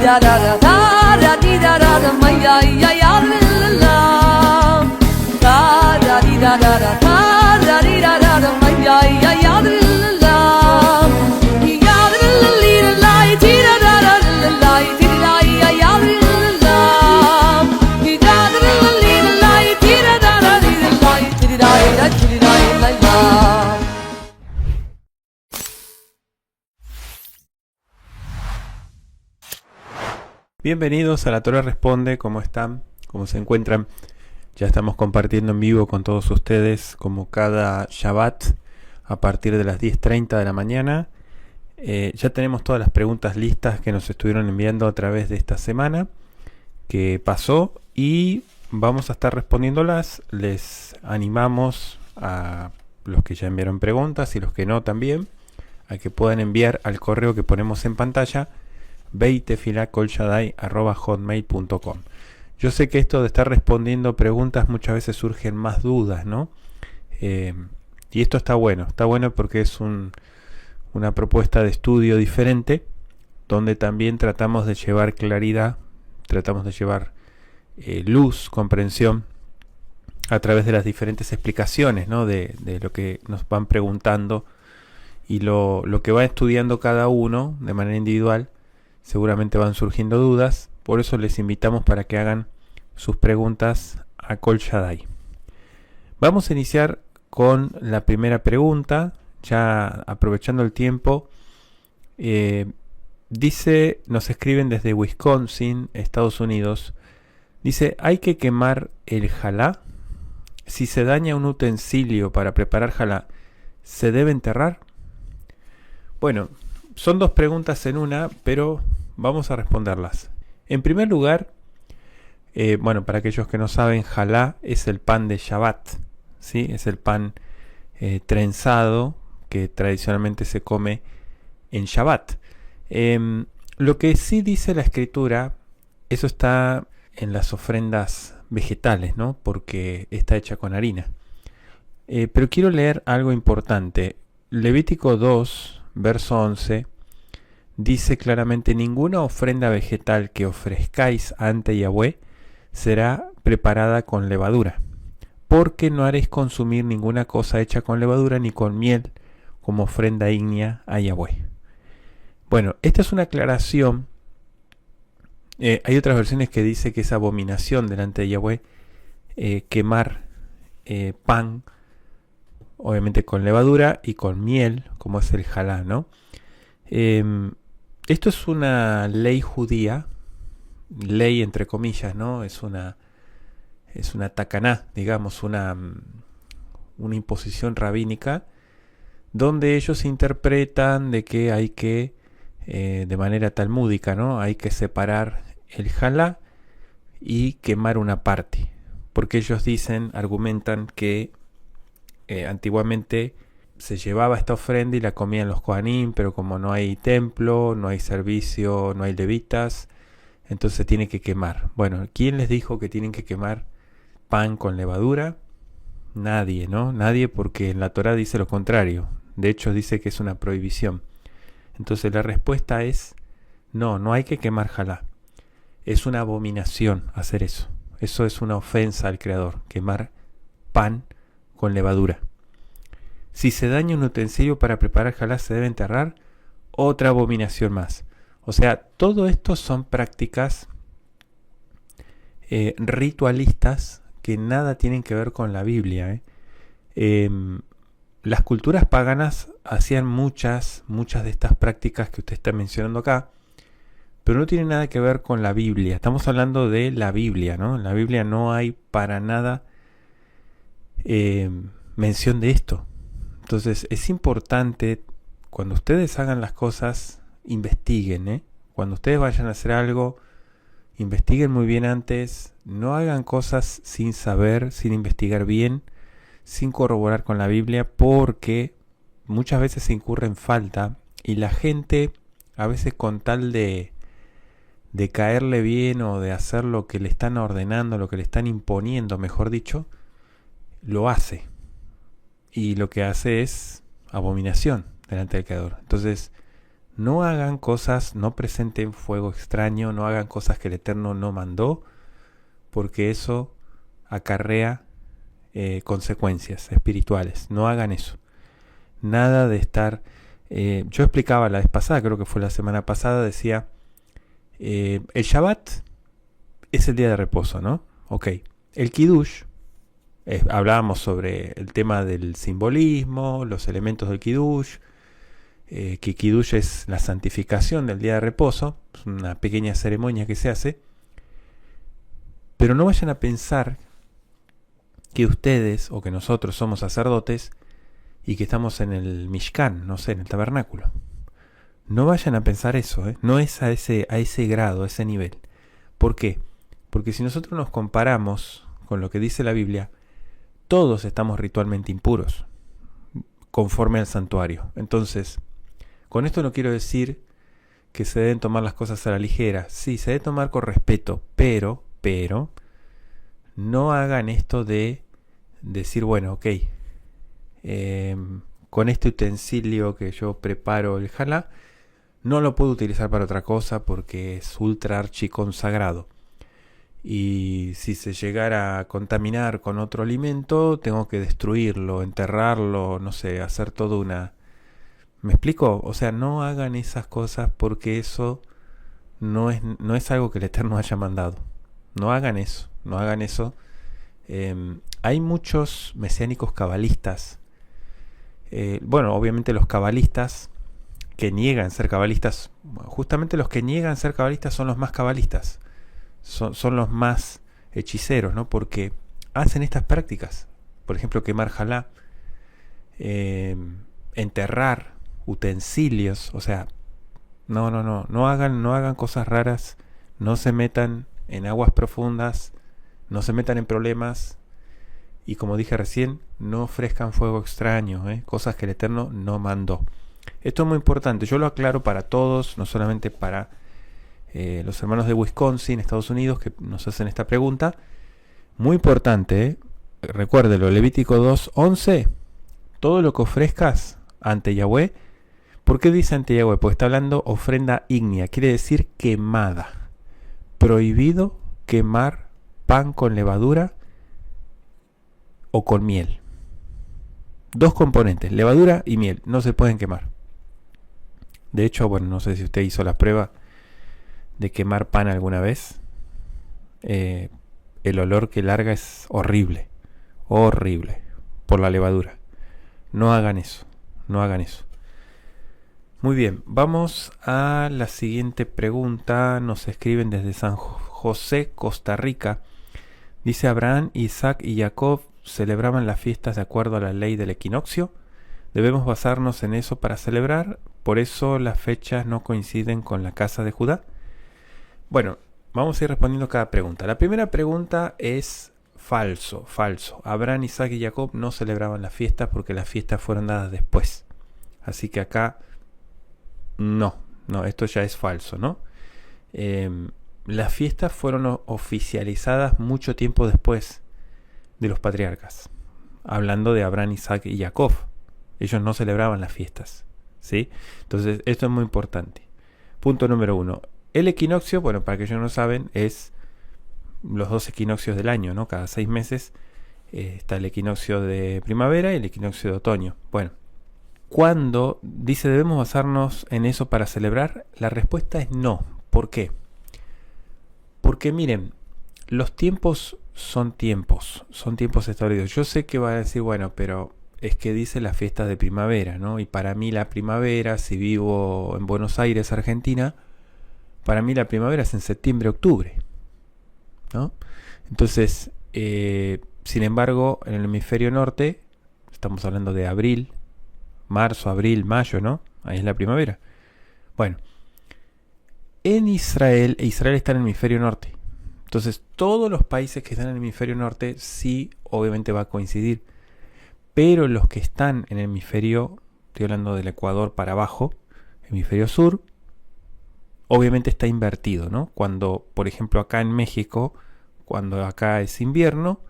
da da da da da di da da da ma ya ya ya la la da da di da da da da di da da da ma ya ya ya la la ya la la la di da da da la di da ya ya la la di da da la di da da da di da la la. Bienvenidos a La Torá Responde. ¿Cómo están? ¿Cómo se encuentran? Ya estamos compartiendo en vivo con todos ustedes como cada Shabbat a partir de las 10:30 de la mañana. Ya tenemos todas las preguntas listas que nos estuvieron enviando a través de esta semana que pasó y vamos a estar respondiéndolas. Les animamos a los que ya enviaron preguntas y los que no también a que puedan enviar al correo que ponemos en pantalla beitefilacolshadai@hotmail.com. Yo sé que esto de estar respondiendo preguntas muchas veces surgen más dudas, ¿no? Y esto está bueno porque es una propuesta de estudio diferente, donde también tratamos de llevar claridad, tratamos de llevar luz, comprensión, a través de las diferentes explicaciones, ¿no? de lo que nos van preguntando y lo que va estudiando cada uno de manera individual. Seguramente van surgiendo dudas, por eso les invitamos para que hagan sus preguntas a Kol Shaddai. Vamos a iniciar con la primera pregunta, ya aprovechando el tiempo. Dice, nos escriben desde Wisconsin, Estados Unidos. Dice, ¿hay que quemar el jalá? Si se daña un utensilio para preparar jalá, ¿se debe enterrar? Bueno, son dos preguntas en una, pero vamos a responderlas. En primer lugar, para aquellos que no saben, jalá es el pan de Shabbat, ¿sí? Es el pan trenzado que tradicionalmente se come en Shabbat. Lo que sí dice la escritura, eso está en las ofrendas vegetales, ¿no? Porque está hecha con harina. Pero quiero leer algo importante. Levítico 2, verso 11, dice claramente: ninguna ofrenda vegetal que ofrezcáis ante Yahweh será preparada con levadura, porque no haréis consumir ninguna cosa hecha con levadura ni con miel como ofrenda ígnea a Yahweh. Bueno, esta es una aclaración. Hay otras versiones que dice que es abominación delante de Yahweh quemar pan, obviamente con levadura y con miel, como es el jalá, ¿no? Esto es una ley judía, ley entre comillas, ¿no? Es una takaná, digamos, una imposición rabínica, donde ellos interpretan de que hay que, de manera talmúdica, ¿no? Hay que separar el jalá y quemar una parte, porque ellos argumentan que antiguamente se llevaba esta ofrenda y la comían los Kohanim, pero como no hay templo, no hay servicio, no hay levitas, entonces se tiene que quemar. Bueno, ¿quién les dijo que tienen que quemar pan con levadura? Nadie, ¿no? Nadie, porque en la Torá dice lo contrario. De hecho dice que es una prohibición. Entonces la respuesta es no hay que quemar jalá. Es una abominación hacer eso. Eso es una ofensa al Creador, quemar pan con levadura. Si se daña un utensilio para preparar jalá, se debe enterrar. Otra abominación más. O sea, todo esto son prácticas ritualistas que nada tienen que ver con la Biblia. Las culturas paganas hacían muchas de estas prácticas que usted está mencionando acá, pero no tienen nada que ver con la Biblia. Estamos hablando de la Biblia, ¿no? En la Biblia no hay para nada mención de esto. Entonces es importante, cuando ustedes hagan las cosas, investiguen, Cuando ustedes vayan a hacer algo, investiguen muy bien antes. No hagan cosas sin saber, sin investigar bien, sin corroborar con la Biblia, porque muchas veces se incurre en falta y la gente, a veces con tal de caerle bien o de hacer lo que le están ordenando, lo que le están imponiendo, mejor dicho, lo hace. Y lo que hace es abominación delante del Creador. Entonces, no hagan cosas, no presenten fuego extraño, no hagan cosas que el Eterno no mandó, porque eso acarrea consecuencias espirituales. No hagan eso. Nada de estar... yo explicaba la vez pasada, creo que fue la semana pasada, decía, el Shabbat es el día de reposo, ¿no? Ok. El Kiddush, hablábamos sobre el tema del simbolismo, los elementos del Kiddush, que Kiddush es la santificación del día de reposo, es una pequeña ceremonia que se hace, pero no vayan a pensar que ustedes o que nosotros somos sacerdotes y que estamos en el Mishkan, no sé, en el tabernáculo. No vayan a pensar eso, no es a ese grado, a ese nivel. ¿Por qué? Porque si nosotros nos comparamos con lo que dice la Biblia, todos estamos ritualmente impuros, conforme al santuario. Entonces, con esto no quiero decir que se deben tomar las cosas a la ligera. Sí, se debe tomar con respeto, pero, no hagan esto de decir, bueno, ok, con este utensilio que yo preparo el jalá, no lo puedo utilizar para otra cosa porque es ultra archiconsagrado. Y si se llegara a contaminar con otro alimento, tengo que destruirlo, enterrarlo, no sé, hacer todo una... ¿Me explico? O sea, no hagan esas cosas porque eso no es algo que el Eterno haya mandado. No hagan eso, no hagan eso. Hay muchos mesiánicos cabalistas. Bueno, obviamente los cabalistas que niegan ser cabalistas, justamente los que niegan ser cabalistas son los más cabalistas. Son los más hechiceros, ¿no? Porque hacen estas prácticas. Por ejemplo, quemar jalá, enterrar utensilios. O sea, no hagan cosas raras. No se metan en aguas profundas. No se metan en problemas. Y como dije recién, no ofrezcan fuego extraño, cosas que el Eterno no mandó. Esto es muy importante. Yo lo aclaro para todos, no solamente para los hermanos de Wisconsin, Estados Unidos, que nos hacen esta pregunta. Muy importante, recuérdelo, Levítico 2:11, todo lo que ofrezcas ante Yahweh. ¿Por qué dice ante Yahweh? Porque está hablando ofrenda ígnea, quiere decir quemada. Prohibido quemar pan con levadura o con miel. Dos componentes, levadura y miel, no se pueden quemar. De hecho, bueno, no sé si usted hizo la prueba de quemar pan alguna vez. El olor que larga es horrible, horrible, por la levadura. No hagan eso, no hagan eso. Muy bien, vamos a la siguiente pregunta. Nos escriben desde San José, Costa Rica. Dice: Abraham, Isaac y Jacob celebraban las fiestas de acuerdo a la ley del equinoccio. Debemos basarnos en eso para celebrar. Por eso las fechas no coinciden con la casa de Judá. Bueno, vamos a ir respondiendo cada pregunta. La primera pregunta es falso. Abraham, Isaac y Jacob no celebraban las fiestas porque las fiestas fueron dadas después. Así que acá no, esto ya es falso, ¿no? Las fiestas fueron oficializadas mucho tiempo después de los patriarcas. Hablando de Abraham, Isaac y Jacob. Ellos no celebraban las fiestas, ¿sí? Entonces, esto es muy importante. Punto número 1. El equinoccio, bueno, para aquellos que no saben, es los 2 equinoccios del año, ¿no? Cada 6 meses está el equinoccio de primavera y el equinoccio de otoño. Bueno, cuando dice debemos basarnos en eso para celebrar, la respuesta es no. ¿Por qué? Porque miren, los tiempos son tiempos establecidos. Yo sé que va a decir, bueno, pero es que dice las fiestas de primavera, ¿no? Y para mí la primavera, si vivo en Buenos Aires, Argentina, para mí la primavera es en septiembre, octubre, ¿no? Entonces, sin embargo, en el hemisferio norte, estamos hablando de abril, marzo, abril, mayo, ¿no? Ahí es la primavera. Bueno, en Israel está en el hemisferio norte. Entonces, todos los países que están en el hemisferio norte, sí, obviamente va a coincidir. Pero los que están en el hemisferio, estoy hablando del Ecuador para abajo, hemisferio sur, obviamente está invertido, ¿no? Cuando, por ejemplo, acá en México, cuando acá es invierno,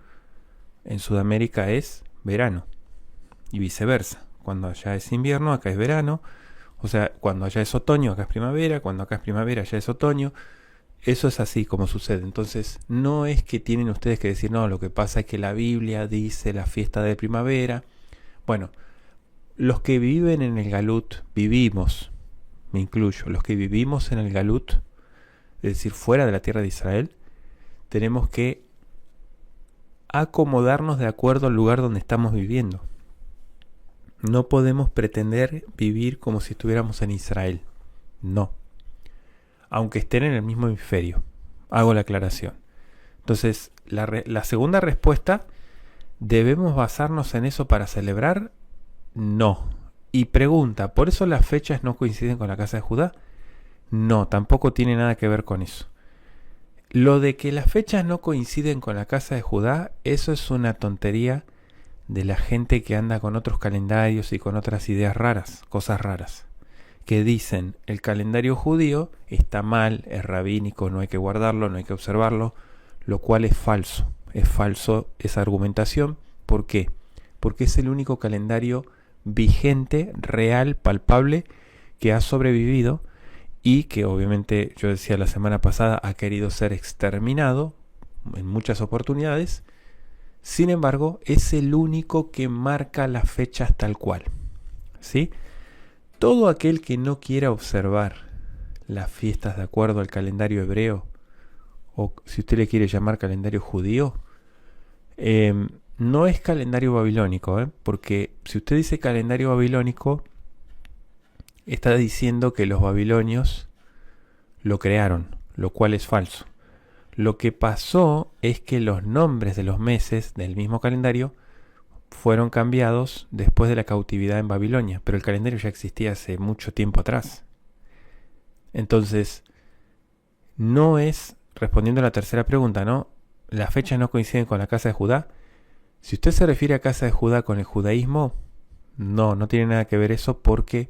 en Sudamérica es verano. Y viceversa. Cuando allá es invierno, acá es verano. O sea, cuando allá es otoño, acá es primavera, cuando acá es primavera, allá es otoño. Eso es así como sucede. Entonces, no es que tienen ustedes que decir, no, lo que pasa es que la Biblia dice la fiesta de primavera. Bueno, los que viven en el Galut, vivimos, me incluyo, los que vivimos en el Galut, es decir, fuera de la tierra de Israel, tenemos que acomodarnos de acuerdo al lugar donde estamos viviendo. No podemos pretender vivir como si estuviéramos en Israel. No. Aunque estén en el mismo hemisferio. Hago la aclaración. Entonces, la segunda respuesta, ¿debemos basarnos en eso para celebrar? No. Y pregunta, ¿por eso las fechas no coinciden con la casa de Judá? No, tampoco tiene nada que ver con eso. Lo de que las fechas no coinciden con la casa de Judá, eso es una tontería de la gente que anda con otros calendarios y con otras ideas raras, cosas raras, que dicen el calendario judío está mal, es rabínico, no hay que guardarlo, no hay que observarlo, lo cual es falso esa argumentación. ¿Por qué? Porque es el único calendario vigente, real, palpable, que ha sobrevivido y que obviamente, yo decía la semana pasada, ha querido ser exterminado en muchas oportunidades. Sin embargo, es el único que marca las fechas tal cual, ¿sí? Todo aquel que no quiera observar las fiestas de acuerdo al calendario hebreo, o si usted le quiere llamar calendario judío, no es calendario babilónico, porque si usted dice calendario babilónico, está diciendo que los babilonios lo crearon, lo cual es falso. Lo que pasó es que los nombres de los meses del mismo calendario fueron cambiados después de la cautividad en Babilonia, pero el calendario ya existía hace mucho tiempo atrás. Entonces, no es, respondiendo a la tercera pregunta, ¿no? Las fechas no coinciden con la casa de Judá. Si usted se refiere a casa de Judá con el judaísmo, no tiene nada que ver eso porque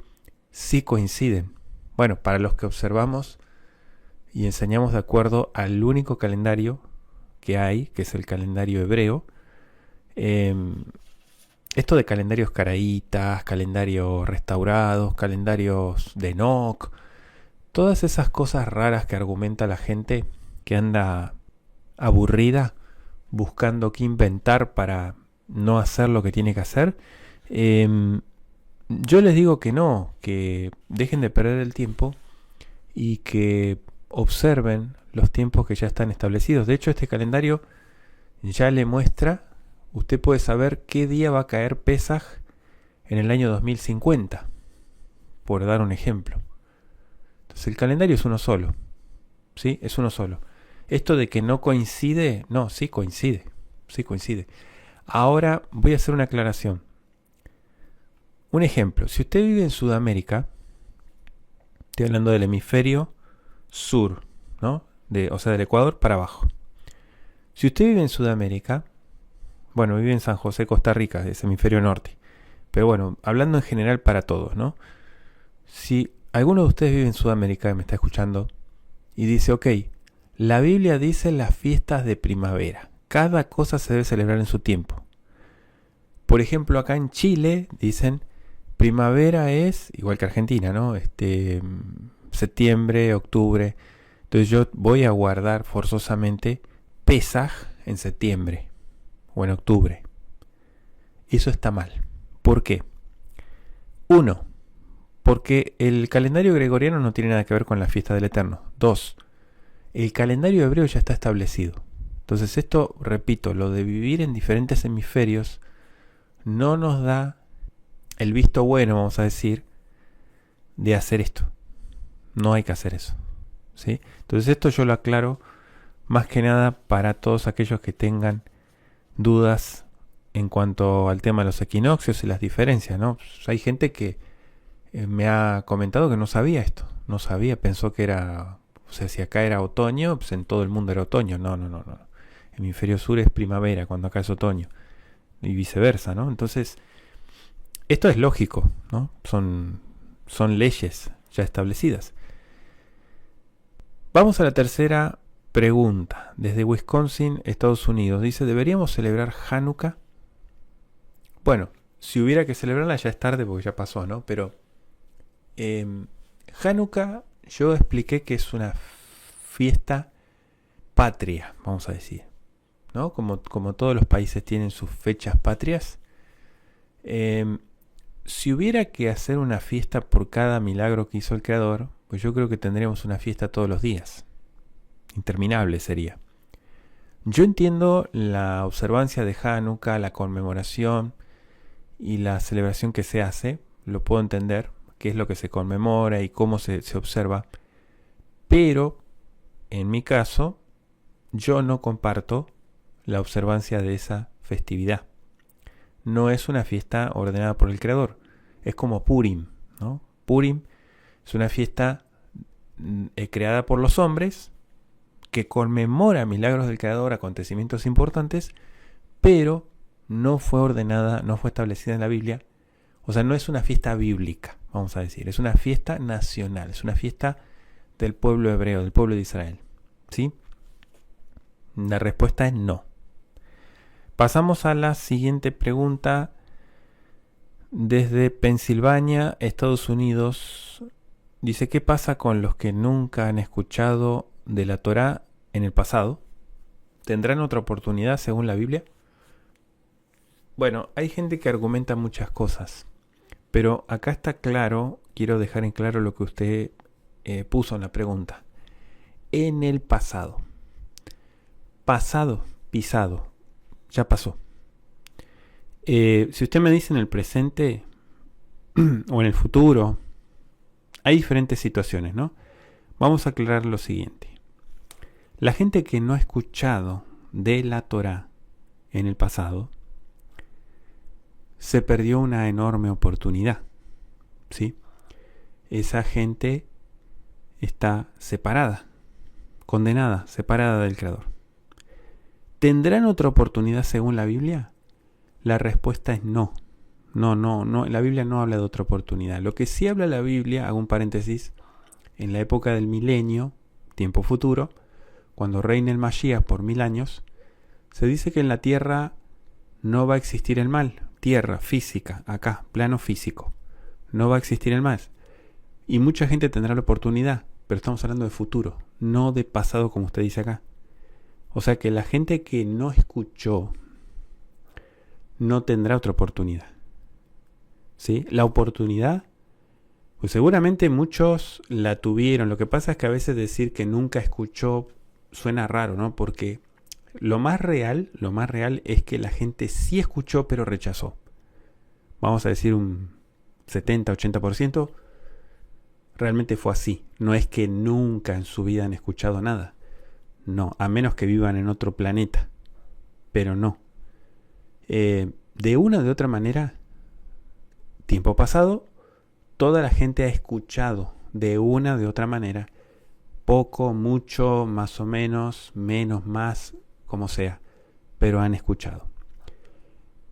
sí coinciden. Bueno, para los que observamos y enseñamos de acuerdo al único calendario que hay, que es el calendario hebreo, esto de calendarios caraítas, calendarios restaurados, calendarios de Enoch, todas esas cosas raras que argumenta la gente que anda aburrida buscando qué inventar para no hacer lo que tiene que hacer, yo les digo que no, que dejen de perder el tiempo y que observen los tiempos que ya están establecidos. De hecho, este calendario ya le muestra, usted puede saber qué día va a caer Pesaj en el año 2050, por dar un ejemplo. Entonces el calendario es uno solo, ¿sí? Es uno solo. Esto de que no coincide, no, sí coincide. Ahora voy a hacer una aclaración. Un ejemplo, si usted vive en Sudamérica, estoy hablando del hemisferio sur, ¿no? O sea, del Ecuador para abajo. Si usted vive en Sudamérica, bueno, vive en San José, Costa Rica, es hemisferio norte. Pero bueno, hablando en general para todos, ¿no? Si alguno de ustedes vive en Sudamérica y me está escuchando y dice, ok, la Biblia dice las fiestas de primavera. Cada cosa se debe celebrar en su tiempo. Por ejemplo, acá en Chile dicen primavera es, igual que Argentina, ¿no? Septiembre, octubre. Entonces yo voy a guardar forzosamente Pesaj en septiembre o en octubre. Eso está mal. ¿Por qué? Uno, porque el calendario gregoriano no tiene nada que ver con la fiesta del Eterno. Dos, el calendario hebreo ya está establecido. Entonces esto, repito, lo de vivir en diferentes hemisferios no nos da el visto bueno, vamos a decir, de hacer esto. No hay que hacer eso, ¿sí? Entonces esto yo lo aclaro más que nada para todos aquellos que tengan dudas en cuanto al tema de los equinoccios y las diferencias, ¿no? Pues hay gente que me ha comentado que no sabía esto, no sabía, pensó que era, o sea, si acá era otoño, pues en todo el mundo era otoño. No. El hemisferio sur es primavera, cuando acá es otoño, y viceversa, ¿no? Entonces, esto es lógico, ¿no? Son leyes ya establecidas. Vamos a la tercera pregunta. Desde Wisconsin, Estados Unidos. Dice, ¿deberíamos celebrar Hanukkah? Bueno, si hubiera que celebrarla ya es tarde porque ya pasó, ¿no? Pero Hanukkah, yo expliqué que es una fiesta patria, vamos a decir, ¿no? Como todos los países tienen sus fechas patrias. Si hubiera que hacer una fiesta por cada milagro que hizo el Creador, pues yo creo que tendríamos una fiesta todos los días. Interminable sería. Yo entiendo la observancia de Hanukkah, la conmemoración y la celebración que se hace, lo puedo entender, qué es lo que se conmemora y cómo se observa, pero en mi caso yo no comparto la observancia de esa festividad. No es una fiesta ordenada por el Creador, es como Purim, ¿no? Purim es una fiesta creada por los hombres que conmemora milagros del Creador, acontecimientos importantes, pero no fue ordenada, no fue establecida en la Biblia. O sea, no es una fiesta bíblica, vamos a decir. Es una fiesta nacional, es una fiesta del pueblo hebreo, del pueblo de Israel. ¿Sí? La respuesta es no. Pasamos a la siguiente pregunta. Desde Pensilvania, Estados Unidos, dice: ¿qué pasa con los que nunca han escuchado de la Torá en el pasado? ¿Tendrán otra oportunidad según la Biblia? Bueno, hay gente que argumenta muchas cosas, pero acá está claro, quiero dejar en claro lo que usted puso en la pregunta. En el pasado. Pasado, pisado, ya pasó. Si usted me dice en el presente o en el futuro, hay diferentes situaciones, ¿no? Vamos a aclarar lo siguiente. La gente que no ha escuchado de la Torá en el pasado se perdió una enorme oportunidad, ¿sí? Esa gente está separada, condenada, separada del Creador. ¿Tendrán otra oportunidad según la Biblia? La respuesta es no. No, la Biblia no habla de otra oportunidad. Lo que sí habla la Biblia, hago un paréntesis, en la época del milenio, tiempo futuro, cuando reine el Mashiach por 1000 años, se dice que en la tierra no va a existir el mal. Tierra, física, acá, plano físico. No va a existir el mal. Y mucha gente tendrá la oportunidad, pero estamos hablando de futuro, no de pasado como usted dice acá. O sea que la gente que no escuchó no tendrá otra oportunidad. ¿Sí? La oportunidad, pues seguramente muchos la tuvieron. Lo que pasa es que a veces decir que nunca escuchó suena raro, ¿no? Porque lo más real es que la gente sí escuchó pero rechazó. Vamos a decir un 70-80%. Realmente fue así. No es que nunca en su vida han escuchado nada. No, a menos que vivan en otro planeta. Pero no. De una o de otra manera, tiempo pasado, toda la gente ha escuchado de una o de otra manera. Poco, mucho, más o menos, menos, más, como sea. Pero han escuchado.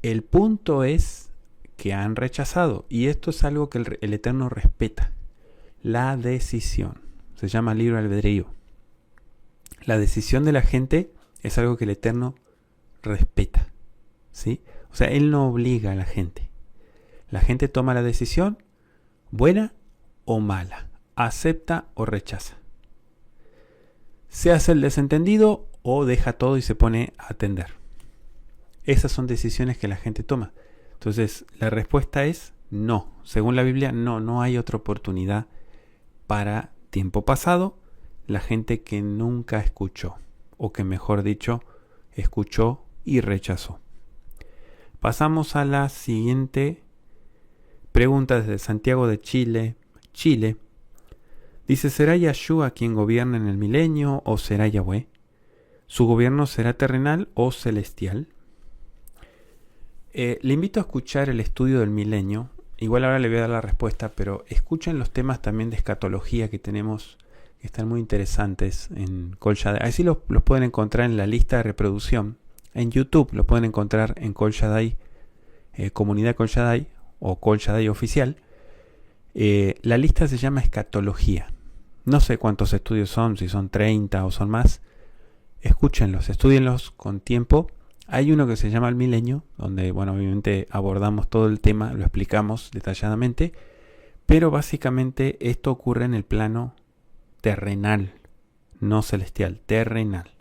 El punto es que han rechazado. Y esto es algo que el Eterno respeta. La decisión. Se llama libre albedrío. La decisión de la gente es algo que el Eterno respeta. ¿Sí? O sea, Él no obliga a la gente. La gente toma la decisión, buena o mala. Acepta o rechaza. Se hace el desentendido o deja todo y se pone a atender. Esas son decisiones que la gente toma. Entonces, la respuesta es no. Según la Biblia, no hay otra oportunidad para tiempo pasado, la gente que nunca escuchó, o que mejor dicho, escuchó y rechazó. Pasamos a la siguiente pregunta desde Santiago de Chile. Dice: ¿será Yahshua quien gobierna en el milenio o será Yahweh? ¿Su gobierno será terrenal o celestial? Le invito a escuchar el estudio del milenio. Igual ahora le voy a dar la respuesta, pero escuchen los temas también de escatología que tenemos, que están muy interesantes en Kol Shaddai. Así los pueden encontrar en la lista de reproducción. En YouTube lo pueden encontrar en Kol Shaddai, Comunidad Kol Shaddai o Kol Shaddai Oficial. La lista se llama escatología. No sé cuántos estudios son, si son 30 o son más. Escúchenlos, estudienlos con tiempo. Hay uno que se llama El Milenio, donde, bueno, obviamente abordamos todo el tema, lo explicamos detalladamente, Pero básicamente esto ocurre en el plano terrenal, no celestial, terrenal,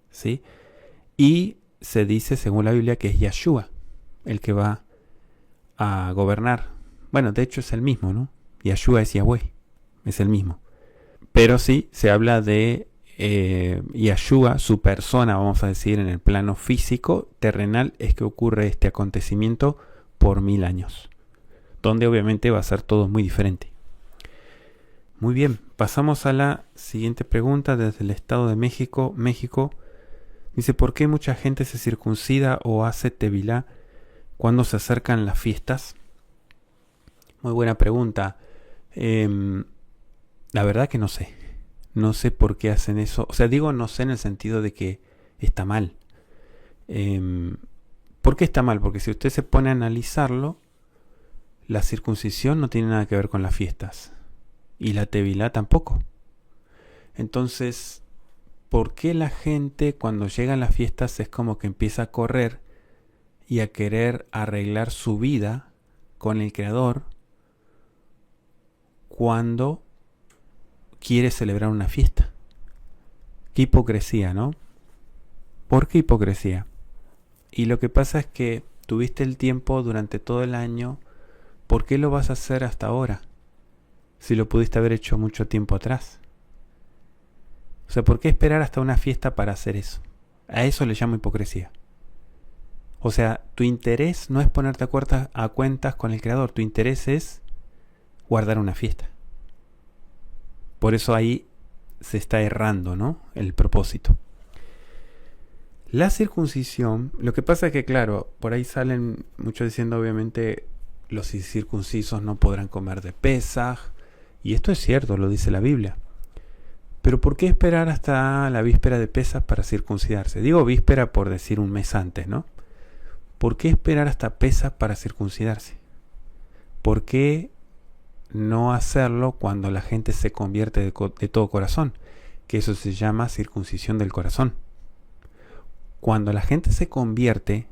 ¿sí? Y se dice, según la Biblia, que es Yahshua el que va a gobernar. Bueno, de hecho es el mismo, ¿no? Yahshua es Yahweh, es el mismo. Pero sí, se habla de Yahshua, su persona, vamos a decir, en el plano físico, terrenal, es que ocurre este acontecimiento por 1000 años. Donde obviamente va a ser todo muy diferente. Muy bien, pasamos a la siguiente pregunta desde el Estado de México. México dice, ¿por qué mucha gente se circuncida o hace tevilá cuando se acercan las fiestas? Muy buena pregunta. La verdad que no sé. No sé por qué hacen eso. O sea, digo no sé en el sentido de que está mal. ¿Por qué está mal? Porque si usted se pone a analizarlo, la circuncisión no tiene nada que ver con las fiestas. Y la tevilá tampoco. Entonces, ¿por qué la gente cuando llegan las fiestas es como que empieza a correr y a querer arreglar su vida con el Creador cuando quiere celebrar una fiesta? Qué hipocresía, ¿no? ¿Por qué hipocresía? Y lo que pasa es que tuviste el tiempo durante todo el año. ¿Por qué lo vas a hacer hasta ahora? Si lo pudiste haber hecho mucho tiempo atrás. O sea, ¿por qué esperar hasta una fiesta para hacer eso? A eso le llamo hipocresía. O sea, tu interés no es ponerte a cuentas con el Creador. Tu interés es guardar una fiesta. Por eso ahí se está errando, ¿no? El propósito. La circuncisión, lo que pasa es que, claro, por ahí salen muchos diciendo, obviamente, los incircuncisos no podrán comer de Pesaj. Y esto es cierto, lo dice la Biblia. Pero ¿por qué esperar hasta la víspera de Pesaj para circuncidarse? Digo víspera por decir un mes antes, ¿no? ¿Por qué esperar hasta Pesaj para circuncidarse? ¿Por qué no hacerlo cuando la gente se convierte de todo corazón? Que eso se llama circuncisión del corazón. Cuando la gente se convierte,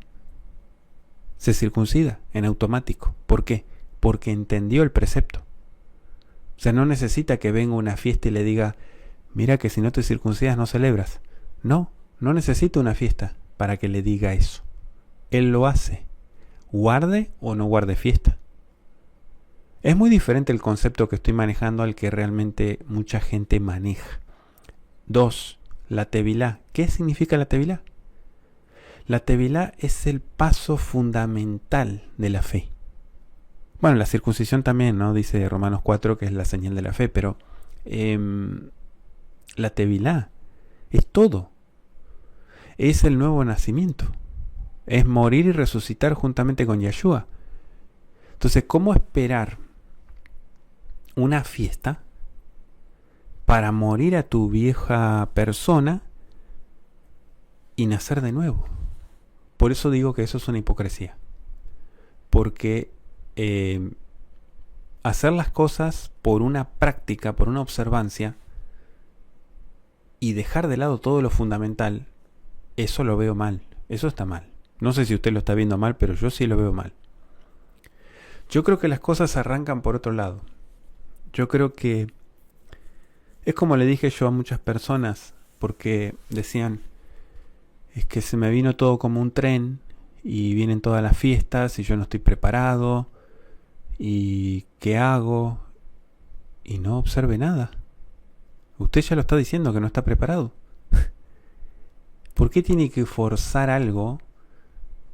se circuncida en automático. ¿Por qué? Porque entendió el precepto. O sea, no necesita que venga una fiesta y le diga, mira que si no te circuncidas no celebras. No, no necesita una fiesta para que le diga eso. Él lo hace, guarde o no guarde fiesta. Es muy diferente el concepto que estoy manejando al que realmente mucha gente maneja. 2. La tevilá. ¿Qué significa la tevilá? La tevilá es el paso fundamental de la fe. Bueno, la circuncisión también, ¿no? Dice Romanos 4 que es la señal de la fe, pero la tevilá es todo. Es el nuevo nacimiento. Es morir y resucitar juntamente con Yahshua. Entonces, ¿cómo esperar una fiesta para morir a tu vieja persona y nacer de nuevo? Por eso digo que eso es una hipocresía. Porque hacer las cosas por una práctica, por una observancia, y dejar de lado todo lo fundamental, eso lo veo mal. Eso está mal. No sé si usted lo está viendo mal, pero yo sí lo veo mal. Yo creo que las cosas arrancan por otro lado. Yo creo que es como le dije yo a muchas personas, porque decían, es que se me vino todo como un tren y vienen todas las fiestas y yo no estoy preparado y ¿qué hago? Y no observe nada. Usted ya lo está diciendo que no está preparado. ¿Por qué tiene que forzar algo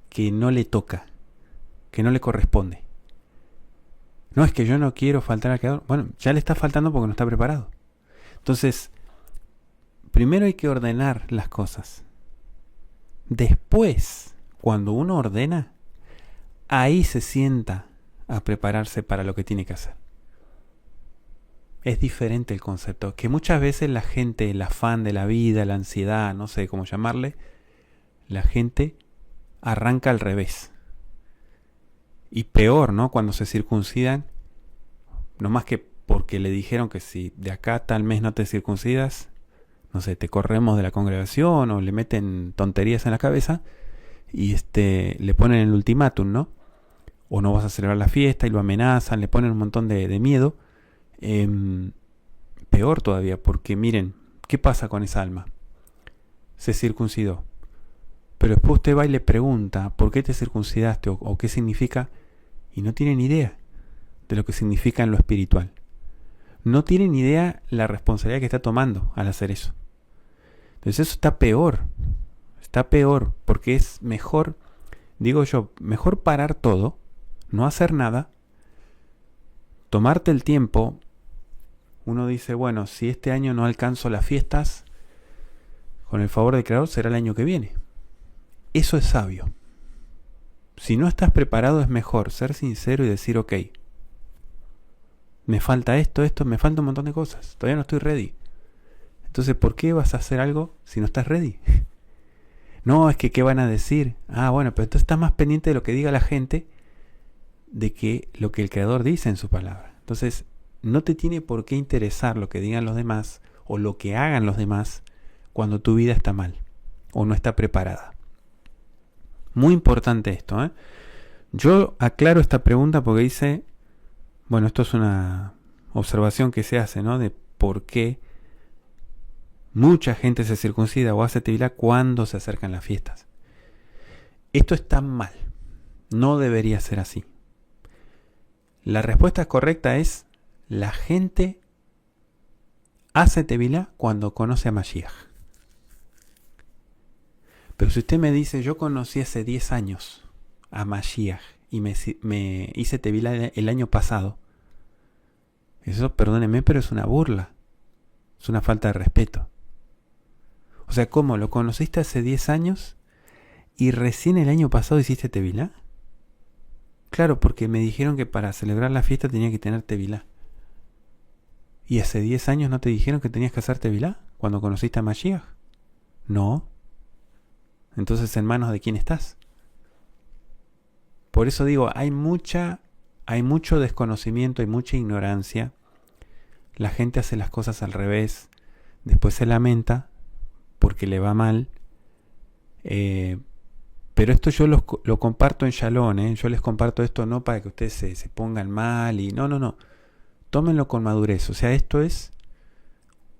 que no le toca, que no le corresponde? No, es que yo no quiero faltar al Creador. Bueno, ya le está faltando porque no está preparado. Entonces, primero hay que ordenar las cosas. Después, cuando uno ordena, ahí se sienta a prepararse para lo que tiene que hacer. Es diferente el concepto, que muchas veces la gente, el afán de la vida, la ansiedad, no sé cómo llamarle, la gente arranca al revés. Y peor, ¿no? Cuando se circuncidan, no más que porque le dijeron que si de acá a tal mes no te circuncidas, no sé, te corremos de la congregación o le meten tonterías en la cabeza y le ponen el ultimátum, ¿no? o no vas a celebrar la fiesta, y lo amenazan, le ponen un montón de miedo. Peor todavía, porque miren, ¿qué pasa con esa alma? Se circuncidó. Pero después usted va y le pregunta, ¿por qué te circuncidaste? O qué significa, y no tiene ni idea de lo que significa en lo espiritual. No tiene ni idea la responsabilidad que está tomando al hacer eso. Entonces eso está peor, porque es mejor, digo yo, mejor parar todo, no hacer nada, tomarte el tiempo. Uno dice, bueno, si este año no alcanzo las fiestas, con el favor del Creador será el año que viene. Eso es sabio. Si no estás preparado, es mejor ser sincero y decir, ok, me falta esto, me falta un montón de cosas, todavía no estoy ready. Entonces, ¿por qué vas a hacer algo si no estás ready? No, es que ¿qué van a decir? Ah, bueno, pero entonces estás más pendiente de lo que diga la gente de que lo que el Creador dice en su palabra. Entonces, no te tiene por qué interesar lo que digan los demás o lo que hagan los demás cuando tu vida está mal o no está preparada. Muy importante esto, ¿eh? Yo aclaro esta pregunta porque dice, bueno, esto es una observación que se hace, ¿no? De por qué mucha gente se circuncida o hace tevilá cuando se acercan las fiestas. Esto está mal. No debería ser así. La respuesta correcta es, la gente hace tevilá cuando conoce a Mashiach. Pero si usted me dice, yo conocí hace 10 años a Mashiach y me hice tevilá el año pasado, eso, perdóneme, pero es una burla. Es una falta de respeto. O sea, ¿cómo? ¿Lo conociste hace 10 años y recién el año pasado hiciste tevilá? Claro, porque me dijeron que para celebrar la fiesta tenía que tener tevilá. ¿Y hace 10 años no te dijeron que tenías que hacer tevilá cuando conociste a Mashiach? No. Entonces, ¿en manos de quién estás? Por eso digo, hay mucho desconocimiento, hay mucha ignorancia. La gente hace las cosas al revés, después se lamenta porque le va mal. Pero esto yo lo comparto en Shalom, ¿eh? Yo les comparto esto no para que ustedes se pongan mal y no. Tómenlo con madurez. O sea, esto es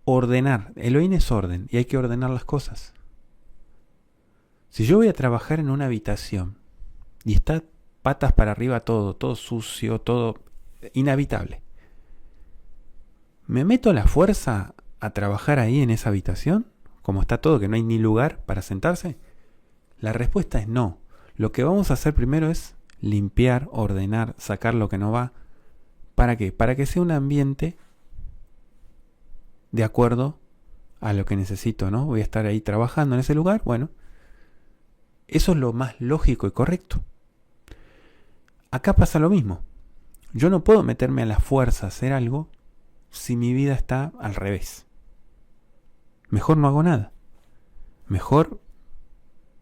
ordenar. Elohim es orden y hay que ordenar las cosas. Si yo voy a trabajar en una habitación y está patas para arriba todo sucio, todo inhabitable, ¿me meto a la fuerza a trabajar ahí en esa habitación? Como está todo, que no hay ni lugar para sentarse. La respuesta es no. Lo que vamos a hacer primero es limpiar, ordenar, sacar lo que no va. ¿Para qué? Para que sea un ambiente de acuerdo a lo que necesito, ¿no? Voy a estar ahí trabajando en ese lugar, bueno. Eso es lo más lógico y correcto. Acá pasa lo mismo. Yo no puedo meterme a la fuerza a hacer algo si mi vida está al revés. Mejor no hago nada. Mejor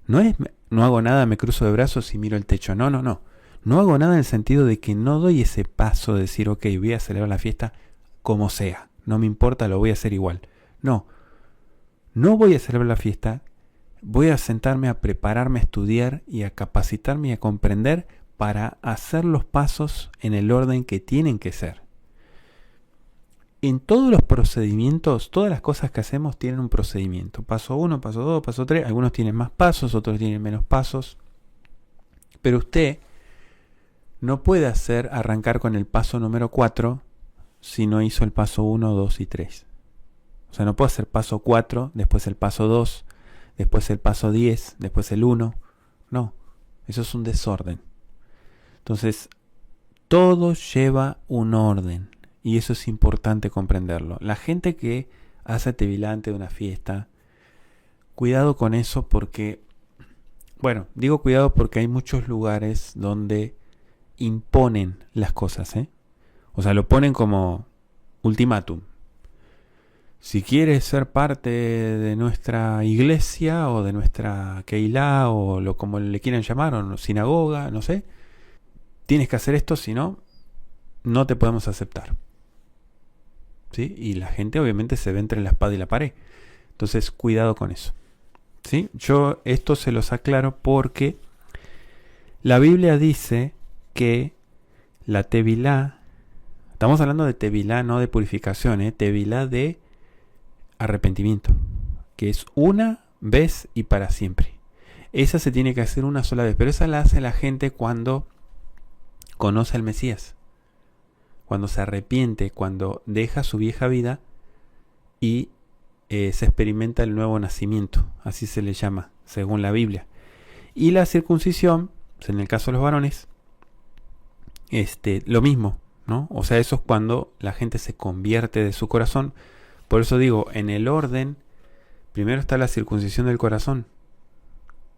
no hago nada, me cruzo de brazos y miro el techo. No. No hago nada en el sentido de que no doy ese paso de decir, ok, voy a celebrar la fiesta como sea. No me importa, lo voy a hacer igual. No voy a celebrar la fiesta. Voy a sentarme a prepararme, a estudiar y a capacitarme y a comprender para hacer los pasos en el orden que tienen que ser. En todos los procedimientos, todas las cosas que hacemos tienen un procedimiento. Paso 1, paso 2, paso 3. Algunos tienen más pasos, otros tienen menos pasos. Pero usted no puede arrancar con el paso número 4 si no hizo el paso 1, 2 y 3. O sea, no puede hacer paso 4, después el paso 2, después el paso 10, después el 1. No, eso es un desorden. Entonces, todo lleva un orden. Y eso es importante comprenderlo. La gente que hace tevilá ante una fiesta, cuidado con eso porque, bueno, digo cuidado porque hay muchos lugares donde imponen las cosas, ¿eh? O sea, lo ponen como ultimátum. Si quieres ser parte de nuestra iglesia o de nuestra keilá o como le quieran llamar, o sinagoga, no sé, tienes que hacer esto, si no, no te podemos aceptar. ¿Sí? Y la gente obviamente se ve entre la espada y la pared. Entonces, cuidado con eso. ¿Sí? Yo esto se los aclaro porque la Biblia dice que la tevilá, estamos hablando de tevilá, no de purificación, tevilá de arrepentimiento, que es una vez y para siempre. Esa se tiene que hacer una sola vez, pero esa la hace la gente cuando conoce al Mesías, cuando se arrepiente, cuando deja su vieja vida y se experimenta el nuevo nacimiento, así se le llama, según la Biblia. Y la circuncisión, en el caso de los varones, lo mismo, ¿no? O sea, eso es cuando la gente se convierte de su corazón. Por eso digo, en el orden, primero está la circuncisión del corazón,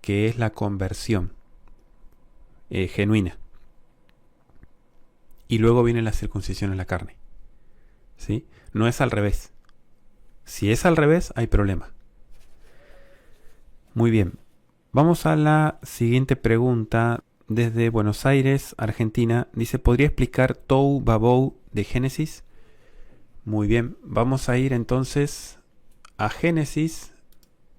que es la conversión genuina. Y luego viene la circuncisión en la carne, ¿sí? No es al revés. Si es al revés, hay problema. Muy bien. Vamos a la siguiente pregunta. Desde Buenos Aires, Argentina. Dice, ¿podría explicar Tohu Vabou de Génesis? Muy bien. Vamos a ir entonces a Génesis.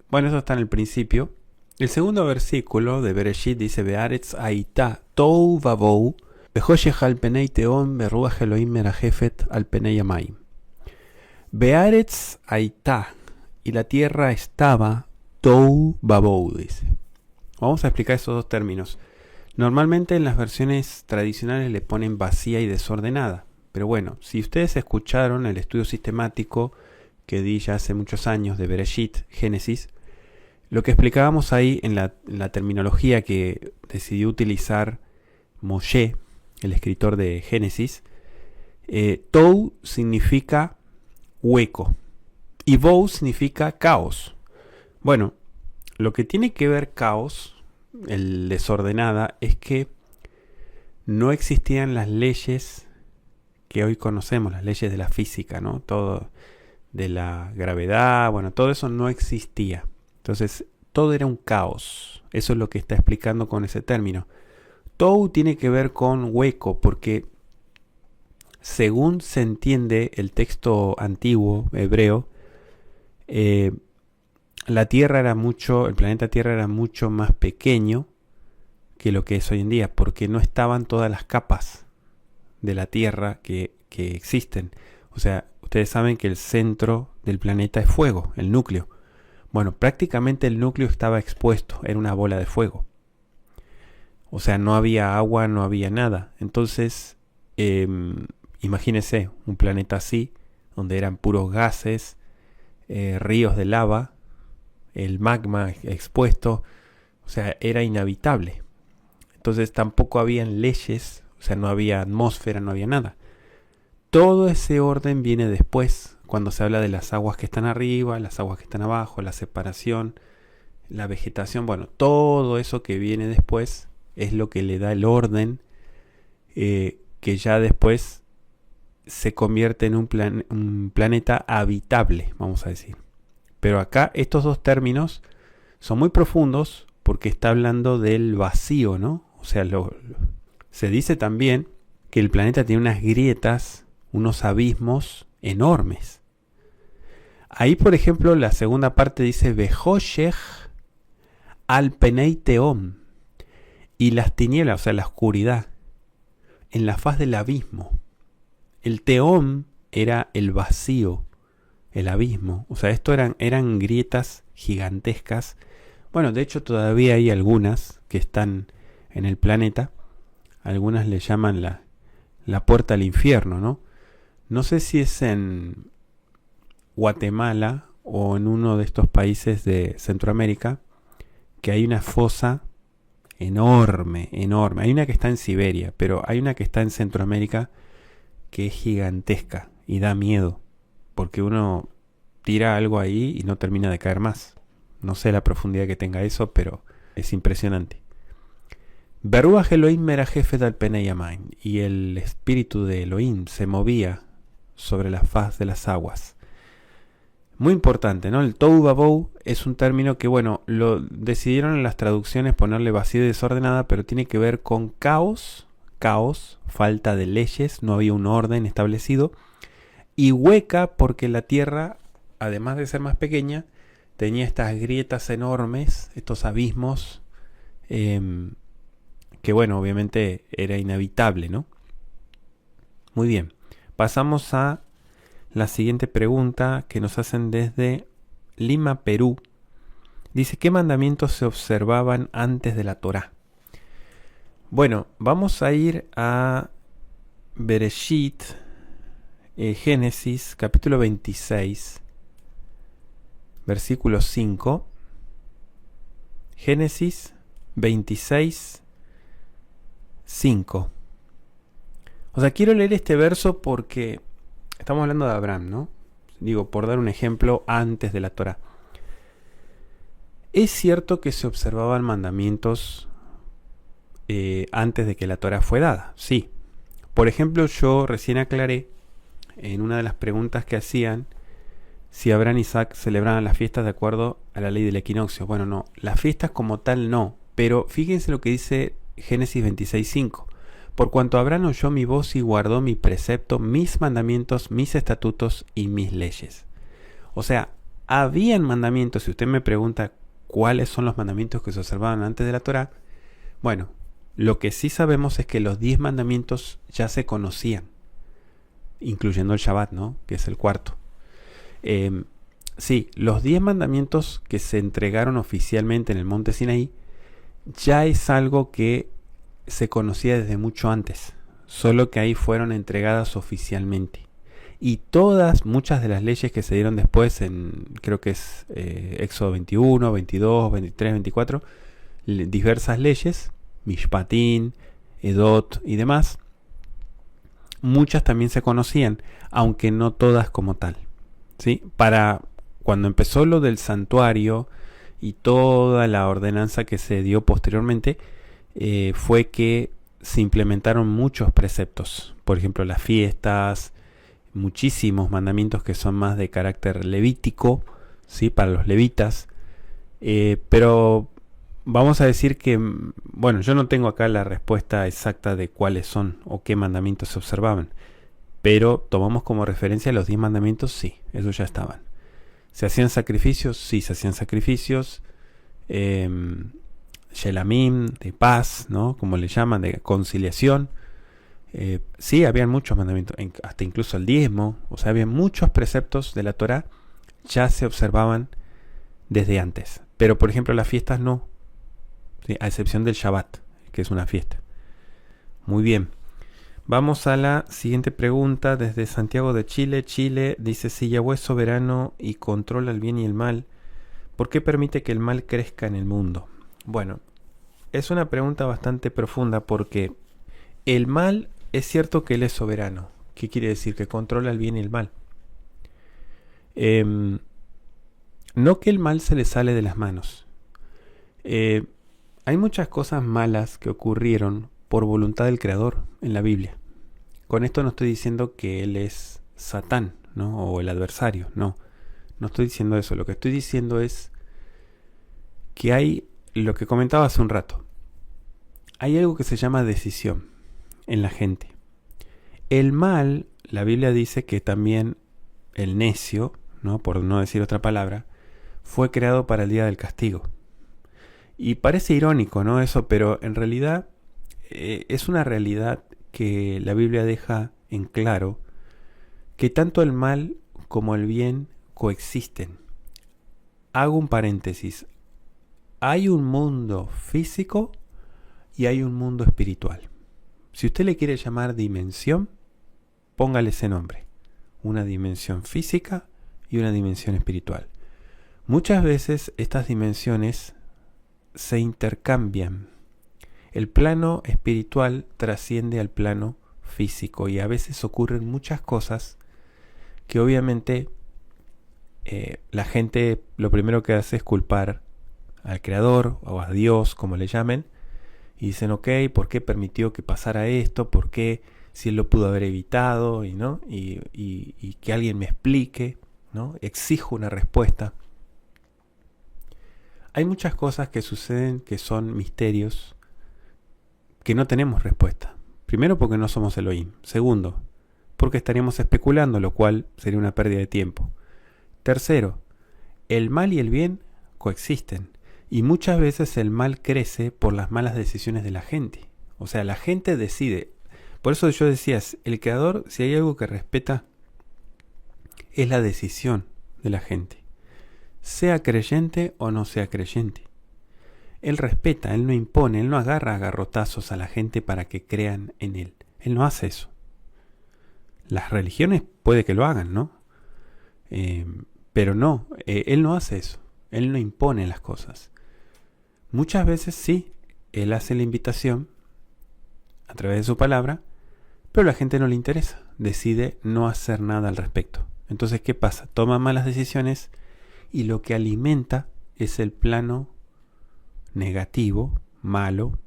Bueno, eso está en el principio. El segundo versículo de Bereshit dice, Be'aretz haitá Tohu Vabou Behoshech al penei teom beruach Elohim merajefet al penei amayim. Be'aretz haitá, y la tierra estaba Tohu Vabou, dice. Vamos a explicar esos dos términos. Normalmente en las versiones tradicionales le ponen vacía y desordenada. Pero bueno, si ustedes escucharon el estudio sistemático que di ya hace muchos años de Bereshit, Génesis, lo que explicábamos ahí en la terminología que decidió utilizar Moshe, el escritor de Génesis, Tohu significa hueco y Vou significa caos. Bueno, lo que tiene que ver caos, el desordenada, es que no existían las leyes que hoy conocemos, las leyes de la física, ¿no? Todo de la gravedad, bueno, todo eso no existía. Entonces, todo era un caos. Eso es lo que está explicando con ese término. Tohu tiene que ver con hueco, porque según se entiende el texto antiguo hebreo, la Tierra era el planeta Tierra era mucho más pequeño que lo que es hoy en día, porque no estaban todas las capas de la Tierra que existen. O sea, ustedes saben que el centro del planeta es fuego, el núcleo. Bueno, prácticamente el núcleo estaba expuesto, era una bola de fuego. O sea, no había agua, no había nada. Entonces, imagínense un planeta así, donde eran puros gases, ríos de lava, el magma expuesto, o sea, era inhabitable. Entonces tampoco habían leyes, o sea, no había atmósfera, no había nada. Todo ese orden viene después, cuando se habla de las aguas que están arriba, las aguas que están abajo, la separación, la vegetación, bueno, todo eso que viene después es lo que le da el orden, que ya después se convierte en un planeta habitable, vamos a decir. Pero acá estos dos términos son muy profundos porque está hablando del vacío, ¿no? O sea, se dice también que el planeta tiene unas grietas, unos abismos enormes. Ahí, por ejemplo, la segunda parte dice Behoshech al penei teom, y las tinieblas, o sea, la oscuridad, en la faz del abismo. El teom era el vacío, el abismo. O sea, esto eran grietas gigantescas. Bueno, de hecho todavía hay algunas que están en el planeta. Algunas le llaman la puerta al infierno, ¿no? No sé si es en Guatemala o en uno de estos países de Centroamérica, que hay una fosa enorme, enorme. Hay una que está en Siberia, pero hay una que está en Centroamérica que es gigantesca y da miedo, porque uno tira algo ahí y no termina de caer más. No sé la profundidad que tenga eso, pero es impresionante. Beruach Elohim merajefet al penei amayim, y el espíritu de Elohim se movía sobre la faz de las aguas. Muy importante, ¿no? El Tohu Vabou es un término que, bueno, lo decidieron en las traducciones ponerle vacío y desordenada, pero tiene que ver con caos, falta de leyes, no había un orden establecido, y hueca porque la tierra, además de ser más pequeña, tenía estas grietas enormes, estos abismos que bueno, obviamente era inevitable, ¿no? Muy bien, pasamos a la siguiente pregunta que nos hacen desde Lima, Perú. Dice, ¿qué mandamientos se observaban antes de la Torá? Bueno, vamos a ir a Bereshit, Génesis, capítulo 26, versículo 5. Génesis 26, 5. O sea, quiero leer este verso porque estamos hablando de Abraham, ¿no? Digo, por dar un ejemplo antes de la Torá. Es cierto que se observaban mandamientos antes de que la Torá fue dada, sí. Por ejemplo, yo recién aclaré en una de las preguntas que hacían si Abraham y Isaac celebraban las fiestas de acuerdo a la ley del equinoccio. Bueno, no, las fiestas como tal no, pero fíjense lo que dice Génesis 26:5. Por cuanto Abraham oyó mi voz y guardó mi precepto, mis mandamientos, mis estatutos y mis leyes. O sea, habían mandamientos. Si usted me pregunta cuáles son los mandamientos que se observaban antes de la Torá, bueno, lo que sí sabemos es que los 10 mandamientos ya se conocían, incluyendo el Shabbat, ¿no? Que es el cuarto. Sí, los 10 mandamientos que se entregaron oficialmente en el monte Sinaí ya es algo que se conocía desde mucho antes, solo que ahí fueron entregadas oficialmente. Y muchas de las leyes que se dieron después en, creo que es Éxodo 21, 22, 23, 24, diversas leyes, Mishpatín, Edot y demás, muchas también se conocían, aunque no todas como tal. ¿Sí? Para cuando empezó lo del santuario y toda la ordenanza que se dio posteriormente, fue que se implementaron muchos preceptos. Por ejemplo, las fiestas, muchísimos mandamientos que son más de carácter levítico, ¿sí? Para los levitas. Pero vamos a decir que, bueno, yo no tengo acá la respuesta exacta de cuáles son o qué mandamientos se observaban. Pero tomamos como referencia los 10 mandamientos, sí, esos ya estaban. ¿Se hacían sacrificios? Sí, se hacían sacrificios. Shelamim, de paz, ¿no? Como le llaman, de conciliación. Sí, habían muchos mandamientos, hasta incluso el diezmo. O sea, había muchos preceptos de la Torá, ya se observaban desde antes. Pero, por ejemplo, las fiestas no. ¿Sí? A excepción del Shabbat, que es una fiesta. Muy bien. Vamos a la siguiente pregunta desde Santiago de Chile. Chile dice, si Yahweh es soberano y controla el bien y el mal, ¿por qué permite que el mal crezca en el mundo? Bueno, es una pregunta bastante profunda porque el mal es cierto que él es soberano. ¿Qué quiere decir? Que controla el bien y el mal. No que el mal se le sale de las manos. Hay muchas cosas malas que ocurrieron por voluntad del Creador en la Biblia. Con esto no estoy diciendo que él es Satán, ¿no? O el adversario, no. No estoy diciendo eso. Lo que estoy diciendo es que hay, lo que comentaba hace un rato, hay algo que se llama decisión en la gente. El mal, la Biblia dice que también el necio, ¿no? Por no decir otra palabra, fue creado para el día del castigo. Y parece irónico, ¿no? Eso, pero en realidad es una realidad que la Biblia deja en claro, que tanto el mal como el bien coexisten. Hago un paréntesis. Hay un mundo físico y hay un mundo espiritual. Si usted le quiere llamar dimensión, póngale ese nombre. Una dimensión física y una dimensión espiritual. Muchas veces estas dimensiones se intercambian. El plano espiritual trasciende al plano físico y a veces ocurren muchas cosas que obviamente la gente lo primero que hace es culpar al Creador o a Dios, como le llamen, y dicen, ok, ¿por qué permitió que pasara esto? ¿Por qué si él lo pudo haber evitado? ¿No? Y que alguien me explique, ¿no? Exijo una respuesta. Hay muchas cosas que suceden que son misterios que no tenemos respuesta. Primero, porque no somos Elohim. Segundo, porque estaríamos especulando, lo cual sería una pérdida de tiempo. Tercero, el mal y el bien coexisten. Y muchas veces el mal crece por las malas decisiones de la gente. O sea, la gente decide. Por eso yo decía, el creador, si hay algo que respeta, es la decisión de la gente. Sea creyente o no sea creyente. Él respeta, él no impone, él no agarra a garrotazos a la gente para que crean en él. Él no hace eso. Las religiones puede que lo hagan, ¿no? Pero no, él no hace eso. Él no impone las cosas. Muchas veces sí, él hace la invitación a través de su palabra, pero a la gente no le interesa. Decide no hacer nada al respecto. Entonces, ¿qué pasa? Toma malas decisiones y lo que alimenta es el plano negativo, malo,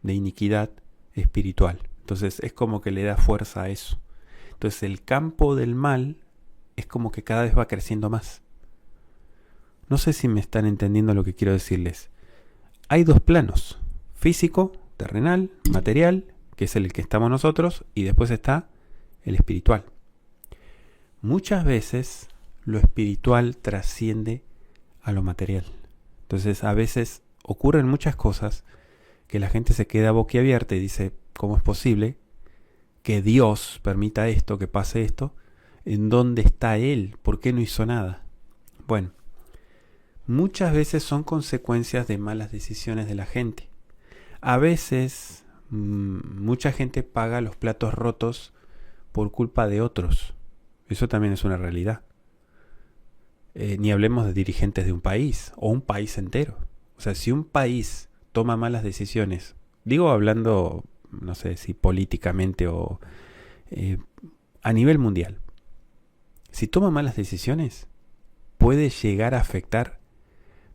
de iniquidad espiritual. Entonces es como que le da fuerza a eso. Entonces el campo del mal es como que cada vez va creciendo más. No sé si me están entendiendo lo que quiero decirles. Hay dos planos, físico, terrenal, material, que es el que estamos nosotros, y después está el espiritual. Muchas veces lo espiritual trasciende a lo material. Entonces a veces ocurren muchas cosas que la gente se queda boquiabierta y dice, ¿cómo es posible que Dios permita esto, que pase esto? ¿En dónde está Él? ¿Por qué no hizo nada? Bueno, muchas veces son consecuencias de malas decisiones de la gente. A veces mucha gente paga los platos rotos por culpa de otros. Eso también es una realidad. Ni hablemos de dirigentes de un país o un país entero. O sea, si un país toma malas decisiones, digo hablando, no sé si políticamente o a nivel mundial, si toma malas decisiones, puede llegar a afectar,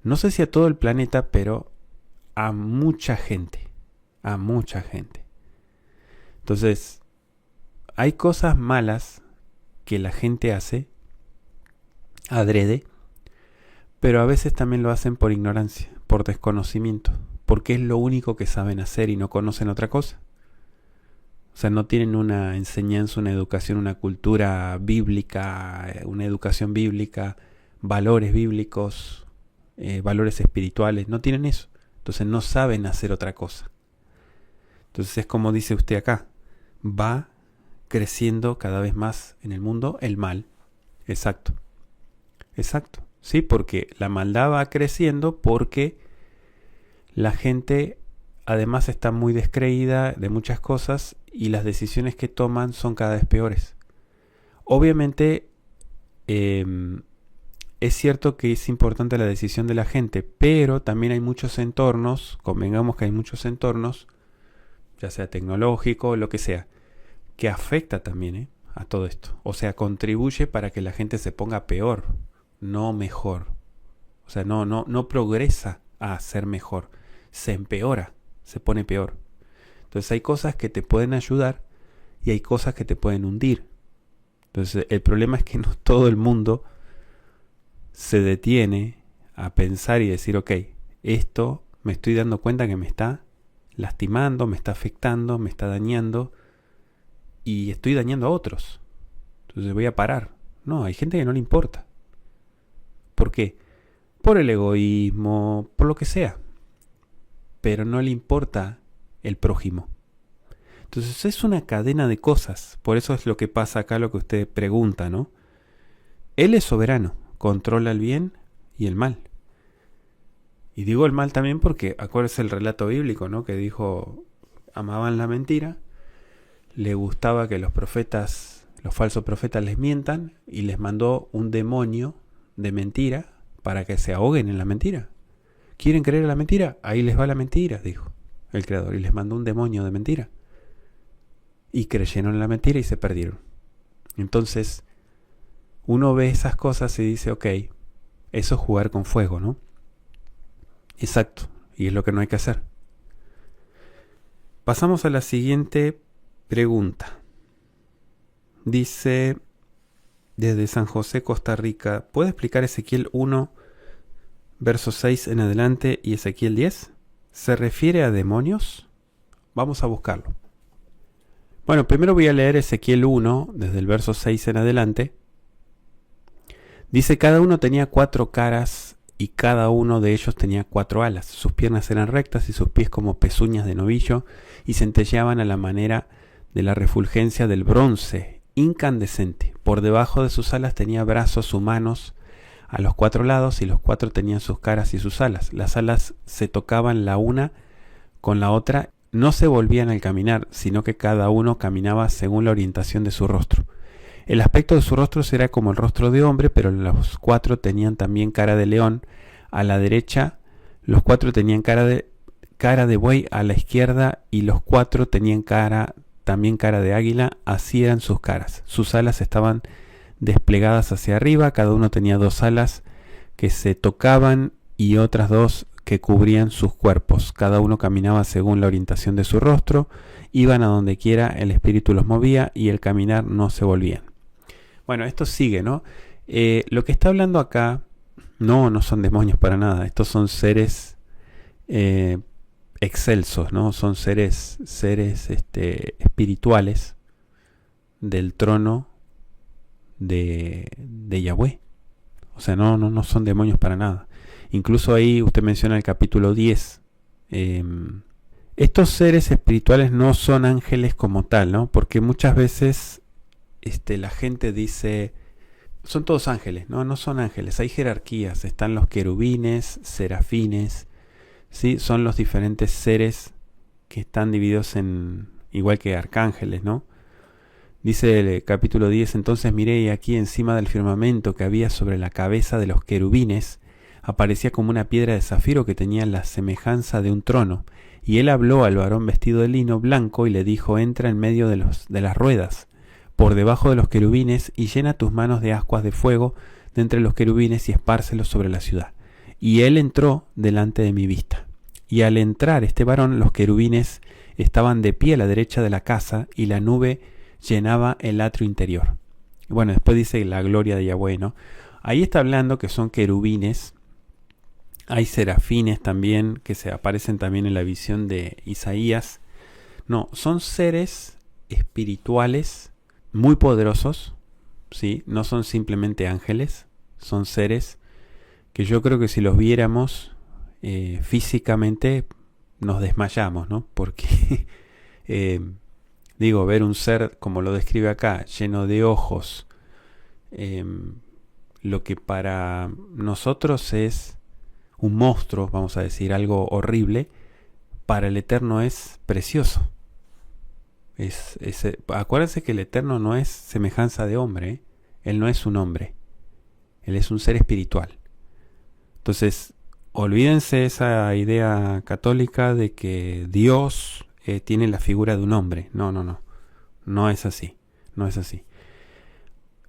no sé si a todo el planeta, pero a mucha gente. A mucha gente. Entonces, hay cosas malas que la gente hace adrede, pero a veces también lo hacen por ignorancia, por desconocimiento, porque es lo único que saben hacer y no conocen otra cosa. O sea, no tienen una enseñanza, una educación, una cultura bíblica, una educación bíblica, valores bíblicos, valores espirituales, no tienen eso. Entonces no saben hacer otra cosa. Entonces es como dice usted acá, va creciendo cada vez más en el mundo el mal. Exacto. Exacto. Sí, porque la maldad va creciendo porque la gente además está muy descreída de muchas cosas y las decisiones que toman son cada vez peores. Obviamente es cierto que es importante la decisión de la gente, pero también hay muchos entornos, convengamos que hay muchos entornos, ya sea tecnológico o lo que sea, que afecta también a todo esto. O sea, contribuye para que la gente se ponga peor, no mejor. O sea, no progresa a ser mejor, se empeora, se pone peor. Entonces hay cosas que te pueden ayudar y hay cosas que te pueden hundir. Entonces el problema es que no todo el mundo se detiene a pensar y decir, ok, esto me estoy dando cuenta que me está lastimando, me está afectando, me está dañando y estoy dañando a otros. Entonces voy a parar. No, hay gente que no le importa. ¿Por qué? Por el egoísmo, por lo que sea. Pero no le importa el prójimo. Entonces es una cadena de cosas. Por eso es lo que pasa acá, lo que usted pregunta, ¿no? Él es soberano, controla el bien y el mal. Y digo el mal también porque acuérdese el relato bíblico, ¿no? Que dijo, amaban la mentira, le gustaba que los profetas, los falsos profetas les mientan y les mandó un demonio de mentira para que se ahoguen en la mentira. ¿Quieren creer en la mentira? Ahí les va la mentira, dijo el creador, y les mandó un demonio de mentira. Y creyeron en la mentira y se perdieron. Entonces, uno ve esas cosas y dice, ok, eso es jugar con fuego, ¿no? Exacto, y es lo que no hay que hacer. Pasamos a la siguiente pregunta. Dice, desde San José, Costa Rica, ¿puede explicar Ezequiel 1, verso 6 en adelante y Ezequiel 10? ¿Se refiere a demonios? Vamos a buscarlo. Bueno, primero voy a leer Ezequiel 1, desde el verso 6 en adelante. Dice, cada uno tenía 4 caras y cada uno de ellos tenía 4 alas. Sus piernas eran rectas y sus pies como pezuñas de novillo, y centelleaban a la manera de la refulgencia del bronce, incandescente. Por debajo de sus alas tenía brazos humanos a los 4 lados, y los 4 tenían sus caras y sus alas. Las alas se tocaban la una con la otra, no se volvían al caminar, sino que cada uno caminaba según la orientación de su rostro. El aspecto de sus rostros era como el rostro de hombre, pero los 4 tenían también cara de león a la derecha, los 4 tenían cara de buey a la izquierda, y los 4 tenían también cara de águila. Así eran sus caras. Sus alas estaban desplegadas hacia arriba, cada uno tenía 2 alas que se tocaban y otras 2 que cubrían sus cuerpos. Cada uno caminaba según la orientación de su rostro, iban a donde quiera el espíritu los movía, y el caminar no se volvían. Bueno, esto sigue, ¿no? Lo que está hablando acá no son demonios para nada. Estos son seres excelsos, ¿no? Son seres espirituales del trono de Yahweh. O sea, no son demonios para nada. Incluso ahí usted menciona el capítulo 10. Estos seres espirituales no son ángeles como tal, ¿no? Porque muchas veces la gente dice, son todos ángeles. No son ángeles. Hay jerarquías. Están los querubines, serafines, ¿sí? Son los diferentes seres que están divididos en, igual que arcángeles, ¿no? Dice el capítulo 10, entonces miré, y aquí encima del firmamento que había sobre la cabeza de los querubines, aparecía como una piedra de zafiro que tenía la semejanza de un trono. Y él habló al varón vestido de lino blanco y le dijo, entra en medio de las ruedas, por debajo de los querubines, y llena tus manos de ascuas de fuego de entre los querubines, y espárcelos sobre la ciudad. Y él entró delante de mi vista. Y al entrar este varón, los querubines estaban de pie a la derecha de la casa, y la nube llenaba el atrio interior. Bueno, después dice la gloria de Yahweh, ¿no? Ahí está hablando que son querubines. Hay serafines también, que se aparecen también en la visión de Isaías. No, son seres espirituales muy poderosos, ¿sí? No son simplemente ángeles, son seres que yo creo que si los viéramos físicamente nos desmayamos, ¿no? Porque ver un ser como lo describe acá, lleno de ojos, lo que para nosotros es un monstruo, vamos a decir, algo horrible, para el Eterno es precioso. Acuérdense que el Eterno no es semejanza de hombre, ¿eh? Él no es un hombre, Él es un ser espiritual. Entonces, olvídense esa idea católica de que Dios tiene la figura de un hombre. No es así, no es así.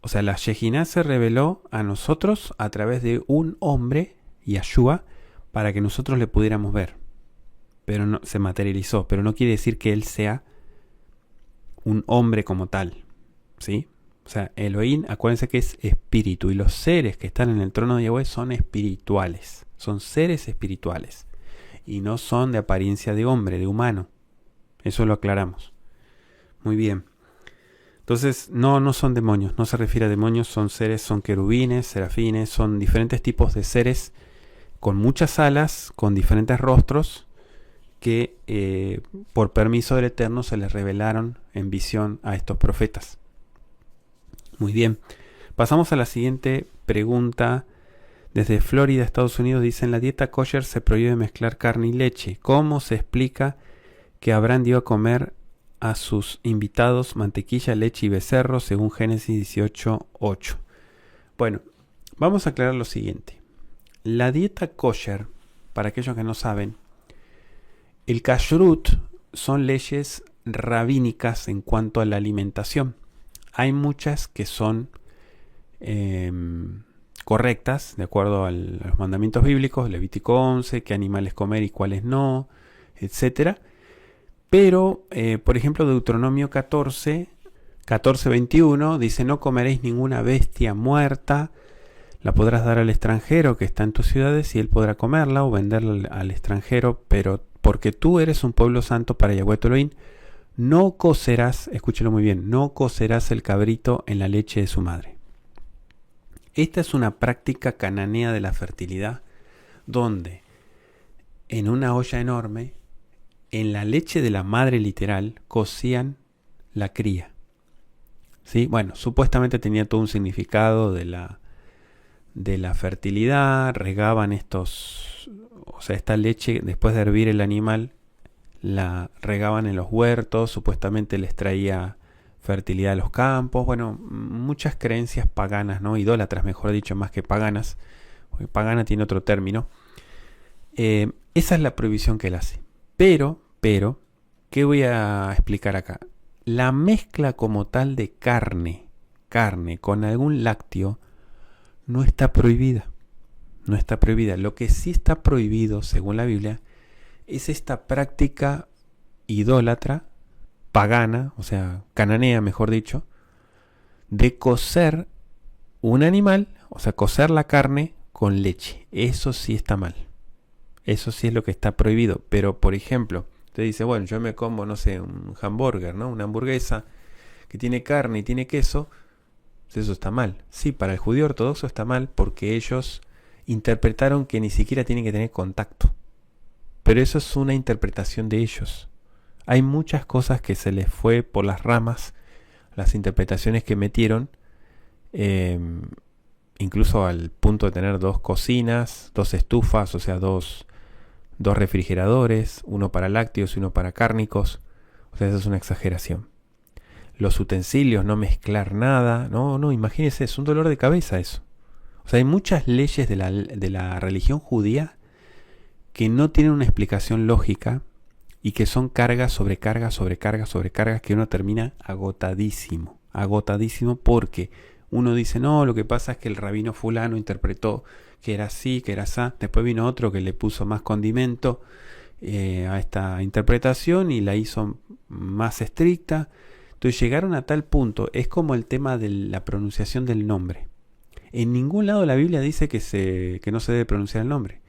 O sea, la Shejinah se reveló a nosotros a través de un hombre, Yahshua, para que nosotros le pudiéramos ver. Pero no se materializó, pero no quiere decir que Él sea un hombre como tal, ¿sí? O sea, Elohim, acuérdense que es espíritu, y los seres que están en el trono de Yahweh son espirituales, son seres espirituales, y no son de apariencia de hombre, de humano. Eso lo aclaramos. Muy bien. Entonces, no son demonios, no se refiere a demonios, son seres, son querubines, serafines, son diferentes tipos de seres con muchas alas, con diferentes rostros, que por permiso del Eterno se les revelaron en visión a estos profetas. Muy bien, pasamos a la siguiente pregunta. Desde Florida, Estados Unidos, dice: en la dieta kosher se prohíbe mezclar carne y leche. ¿Cómo se explica que Abraham dio a comer a sus invitados mantequilla, leche y becerro según Génesis 18:8? Bueno, vamos a aclarar lo siguiente. La dieta kosher, para aquellos que no saben, el kashrut son leyes rabínicas en cuanto a la alimentación. Hay muchas que son correctas, de acuerdo a los mandamientos bíblicos, Levítico 11, qué animales comer y cuáles no, etc. Pero, por ejemplo, Deuteronomio 14:21 dice: no comeréis ninguna bestia muerta, la podrás dar al extranjero que está en tus ciudades y él podrá comerla o venderla al extranjero, pero porque tú eres un pueblo santo para Yahweh tu Elohim, no cocerás, escúchelo muy bien, no cocerás el cabrito en la leche de su madre. Esta es una práctica cananea de la fertilidad donde en una olla enorme, en la leche de la madre literal, cocían la cría. ¿Sí? Bueno, supuestamente tenía todo un significado de la fertilidad, regaban esta leche, después de hervir el animal, la regaban en los huertos, supuestamente les traía fertilidad a los campos, bueno, muchas creencias paganas, ¿no? Idólatras, mejor dicho, más que paganas, porque pagana tiene otro término. Esa es la prohibición que él hace. Pero, ¿qué voy a explicar acá? La mezcla como tal de carne con algún lácteo no está prohibida. No está prohibida. Lo que sí está prohibido, según la Biblia, es esta práctica idólatra, pagana, o sea, cananea, mejor dicho, de cocer un animal, o sea, cocer la carne con leche. Eso sí está mal. Eso sí es lo que está prohibido. Pero, por ejemplo, usted dice, bueno, yo me como, no sé, un hamburger, ¿no? Una hamburguesa que tiene carne y tiene queso. Eso está mal. Sí, para el judío ortodoxo está mal porque ellos interpretaron que ni siquiera tienen que tener contacto. Pero eso es una interpretación de ellos. Hay muchas cosas que se les fue por las ramas, las interpretaciones que metieron, incluso al punto de tener 2 cocinas, 2 estufas, o sea, dos refrigeradores, uno para lácteos y uno para cárnicos. O sea, eso es una exageración. Los utensilios, no mezclar nada. No, imagínense, es un dolor de cabeza eso. O sea, hay muchas leyes de la religión judía que no tienen una explicación lógica y que son cargas sobre cargas sobre cargas sobre cargas que uno termina agotadísimo porque uno dice, no, lo que pasa es que el rabino fulano interpretó que era así, que era así. Después vino otro que le puso más condimento a esta interpretación y la hizo más estricta. Entonces llegaron a tal punto, es como el tema de la pronunciación del nombre. En ningún lado de la Biblia dice que no se debe pronunciar el nombre.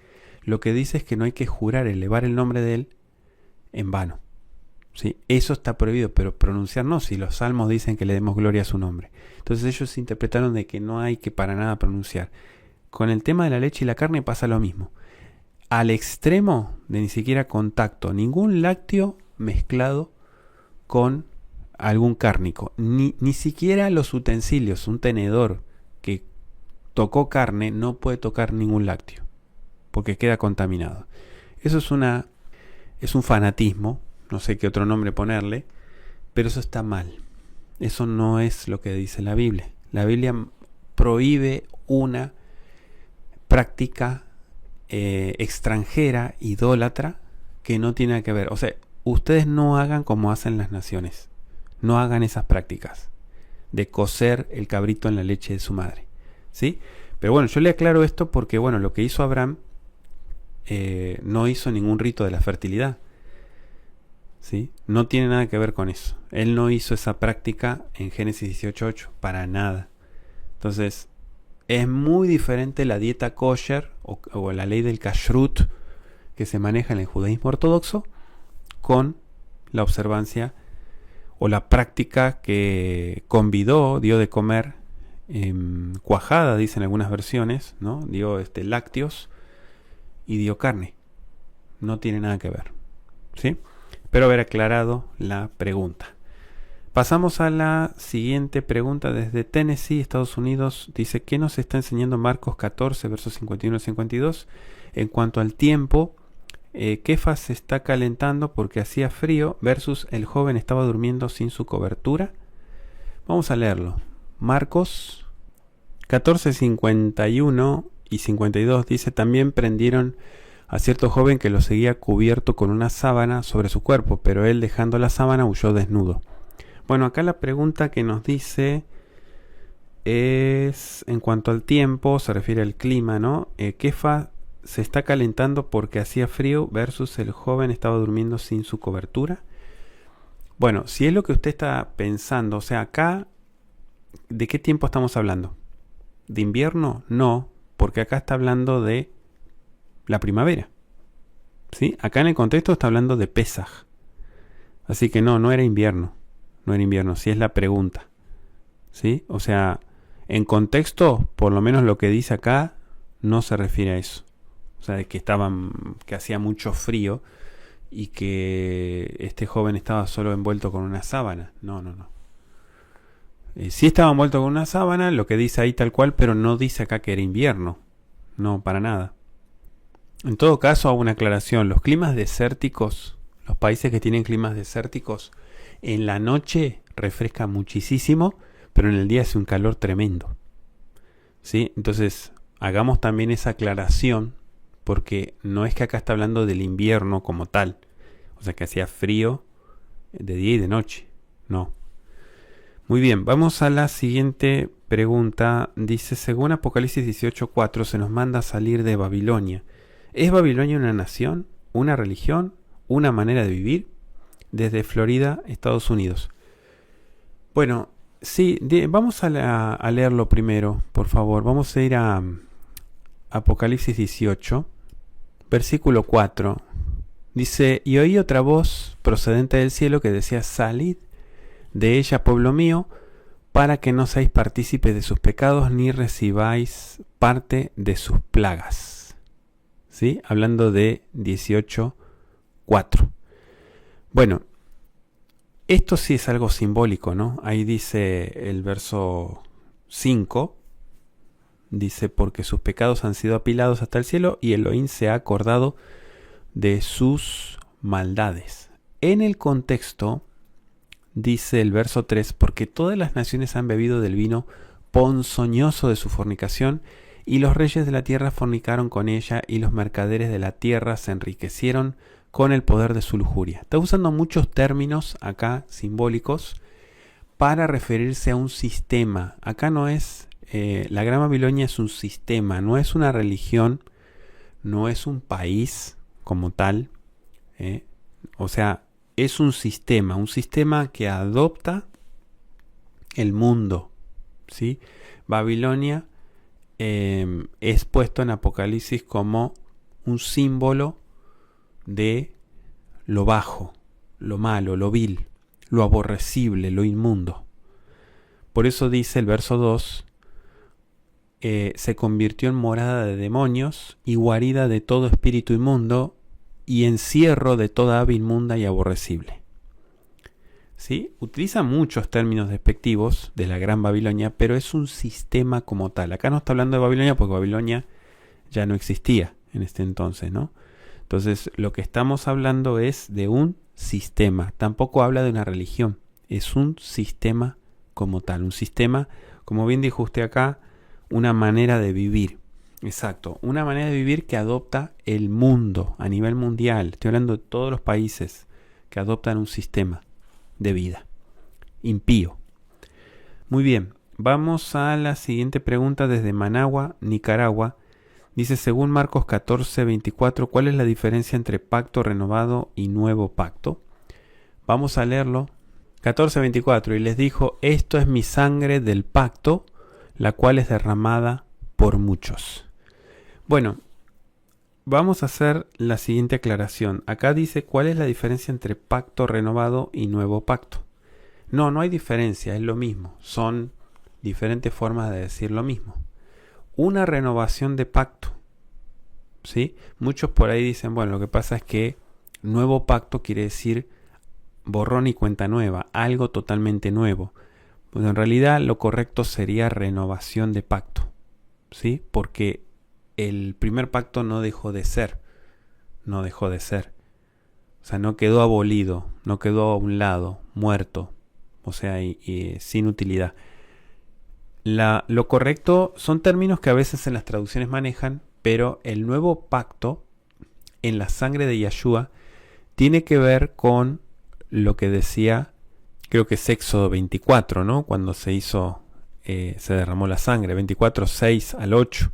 Lo que dice es que no hay que jurar, elevar el nombre de él en vano. ¿Sí? Eso está prohibido, pero pronunciar no, si los salmos dicen que le demos gloria a su nombre. Entonces ellos interpretaron de que no hay que para nada pronunciar. Con el tema de la leche y la carne pasa lo mismo. Al extremo de ni siquiera contacto, ningún lácteo mezclado con algún cárnico. Ni siquiera los utensilios, un tenedor que tocó carne no puede tocar ningún lácteo, porque queda contaminado. Eso es un fanatismo, no sé qué otro nombre ponerle, pero eso está mal. Eso no es lo que dice la Biblia. La Biblia prohíbe una práctica extranjera, idólatra, que no tiene que ver. O sea, ustedes no hagan como hacen las naciones. No hagan esas prácticas de cocer el cabrito en la leche de su madre. ¿Sí? Pero bueno, yo le aclaro esto porque, bueno, lo que hizo Abraham no hizo ningún rito de la fertilidad. ¿Sí? No tiene nada que ver con eso. Él no hizo esa práctica en Génesis 18:8, para nada. Entonces, es muy diferente la dieta kosher o la ley del kashrut que se maneja en el judaísmo ortodoxo con la observancia o la práctica que dio de comer cuajada, dicen algunas versiones, ¿no? Dio lácteos y dio carne. No tiene nada que ver. ¿Sí? Espero haber aclarado la pregunta. Pasamos a la siguiente pregunta desde Tennessee, Estados Unidos. Dice, ¿qué nos está enseñando Marcos 14, versos 51 y 52? En cuanto al tiempo, Kefas se está calentando porque hacía frío versus el joven estaba durmiendo sin su cobertura. Vamos a leerlo. Marcos 14, 51 y 52 dice, también prendieron a cierto joven que lo seguía cubierto con una sábana sobre su cuerpo, pero él, dejando la sábana, huyó desnudo. Bueno, acá la pregunta que nos dice es, en cuanto al tiempo, se refiere al clima, ¿no? Kefa se está calentando porque hacía frío versus el joven estaba durmiendo sin su cobertura. Bueno, si es lo que usted está pensando, o sea, acá, ¿de qué tiempo estamos hablando? ¿De invierno? No, porque acá está hablando de la primavera. ¿Sí? Acá en el contexto está hablando de Pesaj. Así que no era invierno. No era invierno, si es la pregunta. ¿Sí? O sea, en contexto, por lo menos lo que dice acá, no se refiere a eso. sea, de que hacía mucho frío y que este joven estaba solo envuelto con una sábana. No. Sí estaba envuelto con una sábana, lo que dice ahí tal cual, pero no dice acá que era invierno. No, para nada. En todo caso, hago una aclaración. Los climas desérticos, los países que tienen climas desérticos, en la noche refresca muchísimo, pero en el día hace un calor tremendo. ¿Sí? Entonces, hagamos también esa aclaración, porque no es que acá está hablando del invierno como tal. O sea, que hacía frío de día y de noche. No. Muy bien, vamos a la siguiente pregunta. Dice, según Apocalipsis 18:4, se nos manda a salir de Babilonia. ¿Es Babilonia una nación, una religión, una manera de vivir? Desde Florida, Estados Unidos. Bueno, sí, vamos a leerlo primero, por favor. Vamos a ir a Apocalipsis 18, versículo 4. Dice, y oí otra voz procedente del cielo que decía, salid de ella, pueblo mío, para que no seáis partícipes de sus pecados ni recibáis parte de sus plagas. ¿Sí? Hablando de 18:4. Bueno, esto sí es algo simbólico, ¿no? Ahí dice el verso 5, dice, porque sus pecados han sido apilados hasta el cielo y Elohim se ha acordado de sus maldades. En el contexto, dice el verso 3, porque todas las naciones han bebido del vino ponzoñoso de su fornicación, y los reyes de la tierra fornicaron con ella, y los mercaderes de la tierra se enriquecieron con el poder de su lujuria. Está usando muchos términos acá simbólicos para referirse a un sistema. Acá no es, la Gran Babilonia es un sistema, no es una religión, no es un país como tal, o sea, es un sistema que adopta el mundo, ¿sí? Babilonia es puesto en Apocalipsis como un símbolo de lo bajo, lo malo, lo vil, lo aborrecible, lo inmundo. Por eso dice el verso 2, se convirtió en morada de demonios y guarida de todo espíritu inmundo y encierro de toda ave inmunda y aborrecible. ¿Sí? Utiliza muchos términos despectivos de la Gran Babilonia, pero es un sistema como tal. Acá no está hablando de Babilonia porque Babilonia ya no existía en este entonces, ¿no? Entonces, lo que estamos hablando es de un sistema. Tampoco habla de una religión. Es un sistema como tal. Un sistema, como bien dijo usted acá, una manera de vivir. Exacto. Una manera de vivir que adopta el mundo a nivel mundial. Estoy hablando de todos los países que adoptan un sistema de vida impío. Muy bien. Vamos a la siguiente pregunta desde Managua, Nicaragua. Dice, según Marcos 14:24, ¿cuál es la diferencia entre pacto renovado y nuevo pacto? Vamos a leerlo. 14:24, y les dijo, esto es mi sangre del pacto, la cual es derramada por muchos. Bueno, vamos a hacer la siguiente aclaración. Acá dice, ¿cuál es la diferencia entre pacto renovado y nuevo pacto? No hay diferencia, es lo mismo. Son diferentes formas de decir lo mismo. Una renovación de pacto, ¿sí? Muchos por ahí dicen, bueno, lo que pasa es que nuevo pacto quiere decir borrón y cuenta nueva, algo totalmente nuevo. Pues en realidad lo correcto sería renovación de pacto, ¿sí? Porque el primer pacto no dejó de ser. O sea, no quedó abolido, no quedó a un lado, muerto, o sea, y sin utilidad. Lo correcto son términos que a veces en las traducciones manejan, pero el nuevo pacto en la sangre de Yahshua tiene que ver con lo que decía, creo que es Éxodo 24, ¿no? Cuando se derramó la sangre, 24, 6 al 8.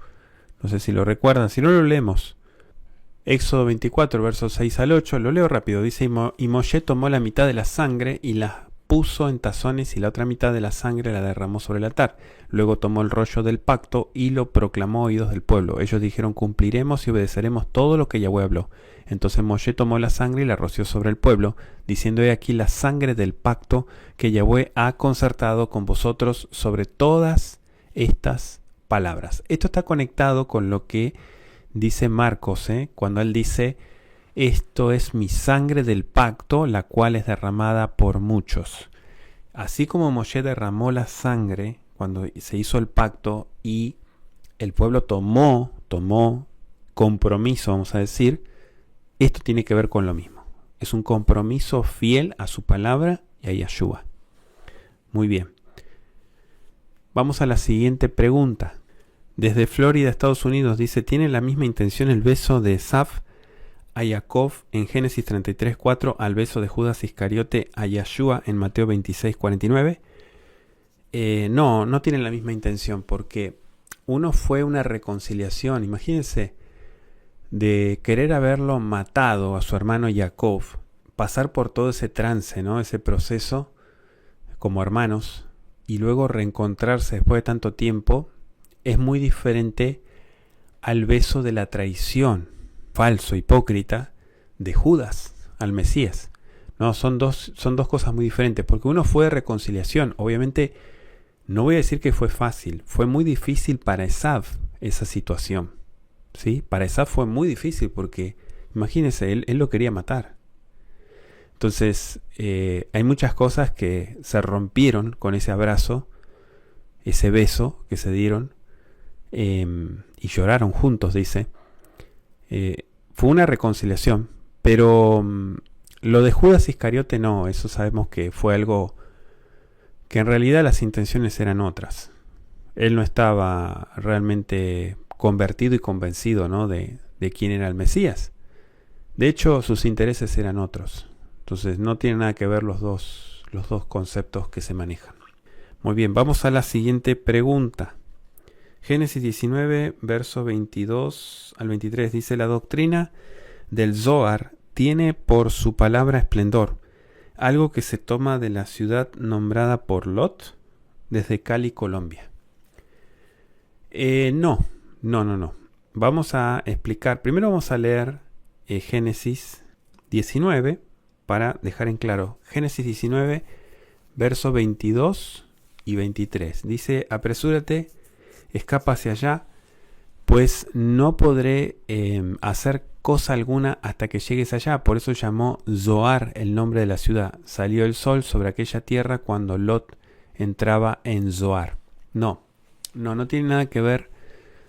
No sé si lo recuerdan, si no lo leemos. Éxodo 24, versos 6 al 8, lo leo rápido. Dice, y Moshe tomó la mitad de la sangre y la puso en tazones y la otra mitad de la sangre la derramó sobre el altar. Luego tomó el rollo del pacto y lo proclamó a oídos del pueblo. Ellos dijeron, cumpliremos y obedeceremos todo lo que Yahweh habló. Entonces Moshe tomó la sangre y la roció sobre el pueblo, diciendo, he aquí la sangre del pacto que Yahweh ha concertado con vosotros sobre todas estas palabras. Esto está conectado con lo que dice Marcos, cuando él dice, esto es mi sangre del pacto, la cual es derramada por muchos. Así como Moshe derramó la sangre cuando se hizo el pacto y el pueblo tomó compromiso, vamos a decir, esto tiene que ver con lo mismo. Es un compromiso fiel a su palabra y a Yahshua. Muy bien. Vamos a la siguiente pregunta. Desde Florida, Estados Unidos, dice, ¿tiene la misma intención el beso de Esaf a Jacob en Génesis 33:4 al beso de Judas Iscariote a Yahshua en Mateo 26:49? No tiene la misma intención, porque uno fue una reconciliación. Imagínense, de querer haberlo matado a su hermano Jacob, pasar por todo ese trance, ¿no? Ese proceso como hermanos, y luego reencontrarse después de tanto tiempo, es muy diferente al beso de la traición falso, hipócrita, de Judas al Mesías. No, son dos cosas muy diferentes, porque uno fue de reconciliación. Obviamente, no voy a decir que fue fácil, fue muy difícil para Esav esa situación. ¿Sí? Para Esav fue muy difícil porque, imagínense, él lo quería matar. Entonces, hay muchas cosas que se rompieron con ese abrazo, ese beso que se dieron, y lloraron juntos, dice. Fue una reconciliación, pero lo de Judas Iscariote no, eso sabemos que fue algo que en realidad las intenciones eran otras. Él no estaba realmente convertido y convencido, ¿no? de quién era el Mesías. De hecho, sus intereses eran otros. Entonces no tienen nada que ver los dos conceptos que se manejan. Muy bien, vamos a la siguiente pregunta. Génesis 19, verso 22 al 23, dice, la doctrina del Zohar tiene por su palabra esplendor algo que se toma de la ciudad nombrada por Lot desde Cali, Colombia. No. Vamos a explicar, primero vamos a leer Génesis 19 para dejar en claro. Génesis 19, verso 22 y 23. Dice, apresúrate, escapa hacia allá, pues no podré hacer cosa alguna hasta que llegues allá. Por eso llamó Zoar el nombre de la ciudad. Salió el sol sobre aquella tierra cuando Lot entraba en Zoar. No tiene nada que ver.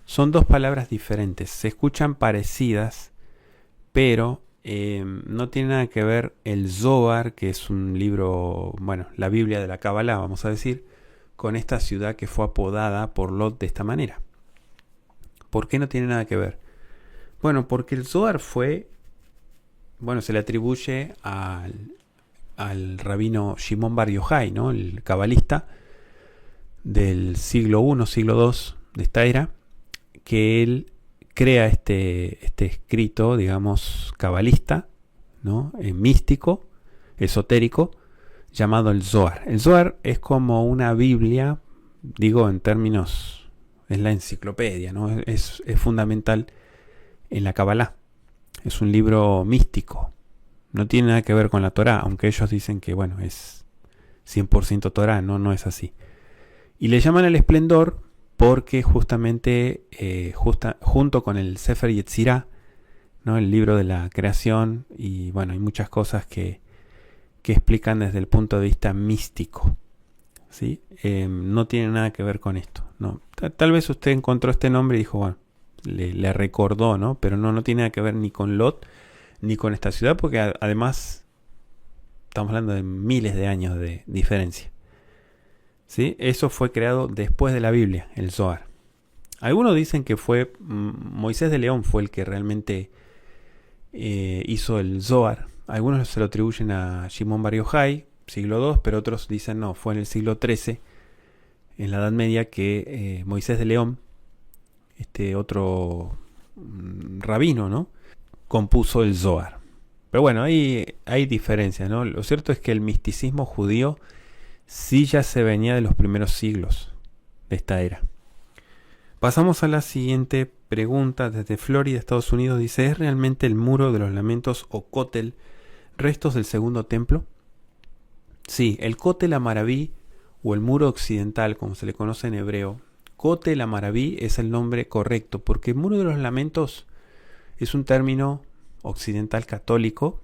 Son dos palabras diferentes. Se escuchan parecidas, pero no tiene nada que ver el Zohar, que es un libro, la Biblia de la Kabbalah, vamos a decir, con esta ciudad que fue apodada por Lot de esta manera. ¿Por qué no tiene nada que ver? Bueno, porque el Zohar fue, se le atribuye al rabino Shimon Bar Yochai, ¿no? El cabalista del siglo I, siglo II de esta era, que él crea este escrito, digamos, cabalista, ¿no? Místico, esotérico, llamado el Zohar. El Zohar es como una Biblia, digo en términos, es la enciclopedia, ¿no? Es fundamental en la Kabbalah. Es un libro místico. No tiene nada que ver con la Torá, aunque ellos dicen que, es 100% Torá, no es así. Y le llaman el esplendor porque justamente junto con el Sefer Yetzirah, ¿no? El libro de la creación, y hay muchas cosas que explican desde el punto de vista místico, ¿sí? No tiene nada que ver con esto, ¿no? Tal vez usted encontró este nombre y dijo, le recordó, ¿no? Pero no tiene nada que ver ni con Lot ni con esta ciudad, porque además estamos hablando de miles de años de diferencia, ¿sí? Eso fue creado después de la Biblia, el Zohar. Algunos dicen que fue Moisés de León fue el que realmente hizo el Zohar. Algunos se lo atribuyen a Shimon Bar Yochai, siglo II, pero otros dicen no, fue en el siglo XIII, en la Edad Media, que Moisés de León, este otro rabino, ¿no?, compuso el Zohar. Pero hay diferencias, ¿no? Lo cierto es que el misticismo judío sí ya se venía de los primeros siglos de esta era. Pasamos a la siguiente pregunta desde Florida, Estados Unidos. Dice, ¿es realmente el muro de los lamentos o Kotel restos del segundo templo? Sí, el Kotel Amaraví o el muro occidental, como se le conoce en hebreo, Kotel Amaraví es el nombre correcto, porque el muro de los lamentos es un término occidental católico.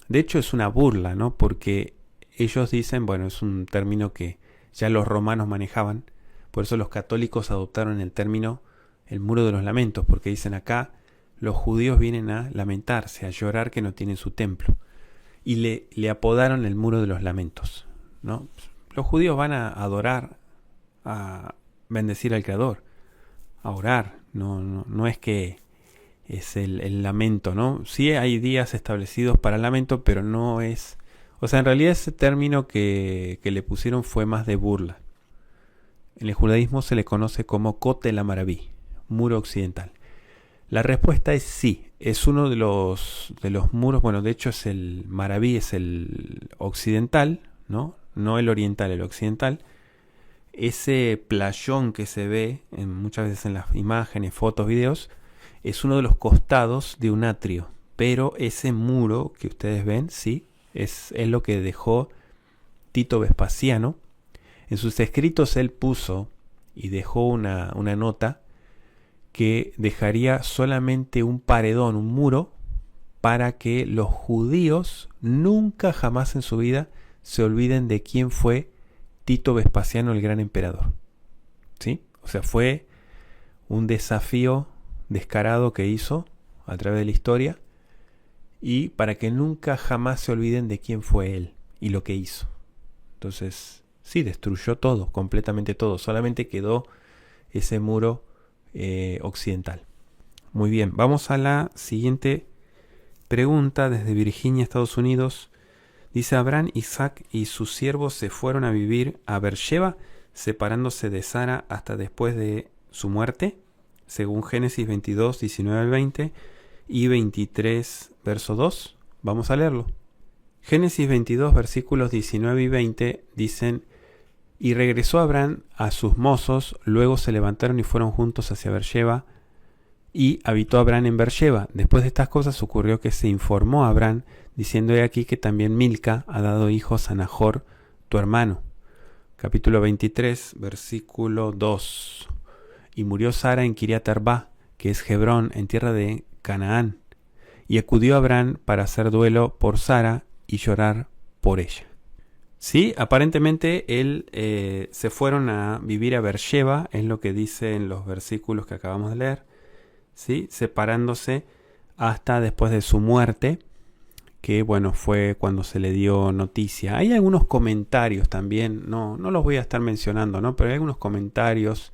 De hecho es una burla, ¿no? Porque ellos dicen, bueno, es un término que ya los romanos manejaban, por eso los católicos adoptaron el término el muro de los lamentos, porque dicen acá los judíos vienen a lamentarse, a llorar que no tienen su templo, y le apodaron el muro de los lamentos, ¿no? Los judíos van a adorar, a bendecir al Creador, a orar, no es que es el lamento, ¿no? Sí hay días establecidos para el lamento, pero no es... O sea, en realidad ese término que le pusieron fue más de burla. En el judaísmo se le conoce como Kotel HaMaraví, muro occidental. La respuesta es sí, es uno de los muros, bueno, de hecho es el Maraví, es el occidental, ¿no? No el oriental, el occidental. Ese playón que se ve muchas veces en las imágenes, fotos, videos, es uno de los costados de un atrio. Pero ese muro que ustedes ven, sí, es lo que dejó Tito Vespasiano. En sus escritos él puso y dejó una nota que dejaría solamente un paredón, un muro, para que los judíos nunca jamás en su vida se olviden de quién fue Tito Vespasiano, el gran emperador. ¿Sí? O sea, fue un desafío descarado que hizo a través de la historia, y para que nunca jamás se olviden de quién fue él y lo que hizo. Entonces, sí, destruyó todo, completamente todo. Solamente quedó ese muro occidental. Muy bien, vamos a la siguiente pregunta desde Virginia, Estados Unidos. Dice: Abraham, Isaac y sus siervos se fueron a vivir a Beersheba, separándose de Sara hasta después de su muerte, según Génesis 22, 19 al 20 y 23, verso 2. Vamos a leerlo. Génesis 22, versículos 19 y 20 dicen: Y regresó Abraham a sus mozos, luego se levantaron y fueron juntos hacia Beersheba, y habitó Abraham en Beersheba. Después de estas cosas ocurrió que se informó a Abraham, diciendo: He aquí que también Milca ha dado hijos a Nahor, tu hermano. Capítulo 23, versículo 2. Y murió Sara en Kiriat Arba, que es Hebrón, en tierra de Canaán. Y acudió Abraham para hacer duelo por Sara y llorar por ella. Sí, aparentemente se fueron a vivir a Beersheba, es lo que dice en los versículos que acabamos de leer, ¿sí? Separándose hasta después de su muerte, que bueno, fue cuando se le dio noticia. Hay algunos comentarios también, no los voy a estar mencionando, ¿no? Pero hay algunos comentarios,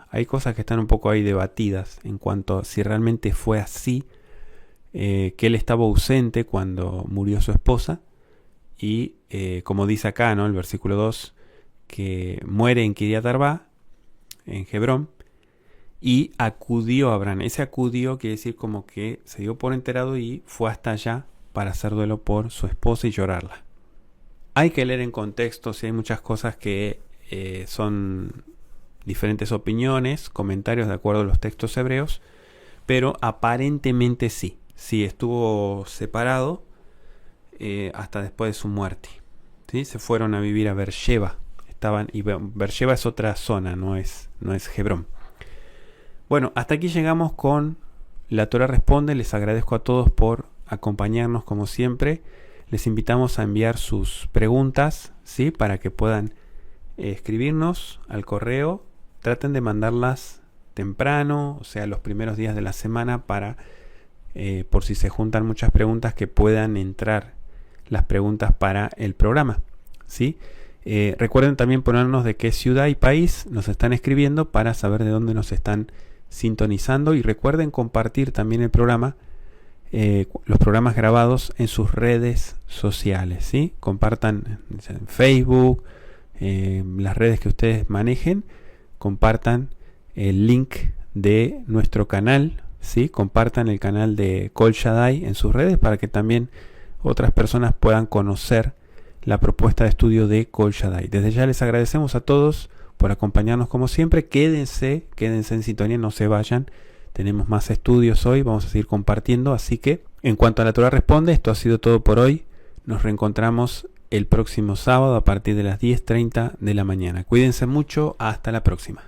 hay cosas que están un poco ahí debatidas en cuanto a si realmente fue así, que él estaba ausente cuando murió su esposa. Y como dice acá, ¿no? El versículo 2, que muere en Kiriat Arba, en Hebrón, y acudió a Abraham. Ese acudió quiere decir como que se dio por enterado y fue hasta allá para hacer duelo por su esposa y llorarla. Hay que leer en contexto, si hay muchas cosas que son diferentes opiniones, comentarios de acuerdo a los textos hebreos, pero aparentemente sí estuvo separado hasta después de su muerte. ¿Sí? Se fueron a vivir a Beersheba. Y Beersheba es otra zona, no es Hebrón. Bueno, hasta aquí llegamos con La Torá Responde. Les agradezco a todos por acompañarnos como siempre. Les invitamos a enviar sus preguntas, ¿sí? Para que puedan escribirnos al correo. Traten de mandarlas temprano, o sea, los primeros días de la semana, para por si se juntan muchas preguntas, que puedan entrar las preguntas para el programa, ¿sí? Recuerden también ponernos de qué ciudad y país nos están escribiendo para saber de dónde nos están sintonizando, y recuerden compartir también el programa, los programas grabados en sus redes sociales, ¿sí? Compartan en Facebook, las redes que ustedes manejen, compartan el link de nuestro canal, ¿sí? Compartan el canal de Kol Shaddai en sus redes para que también otras personas puedan conocer la propuesta de estudio de Kol Shaddai. Desde ya les agradecemos a todos por acompañarnos como siempre. Quédense en sintonía, no se vayan. Tenemos más estudios hoy, vamos a seguir compartiendo. Así que, en cuanto a La Torá Responde, esto ha sido todo por hoy. Nos reencontramos el próximo sábado a partir de las 10:30 de la mañana. Cuídense mucho, hasta la próxima.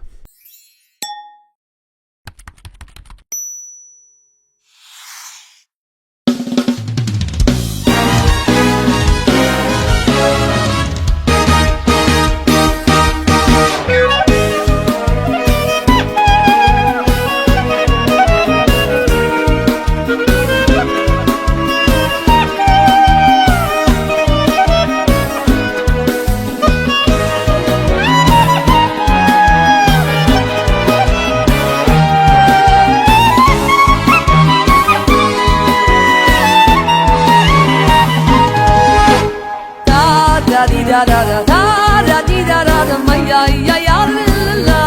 ra di da da da ma ya ya ya la la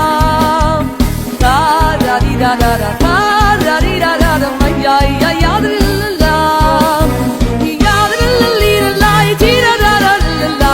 ta ra di da da da ta ra di da da da ma ya ya ya la la ya la li la ti da da da la la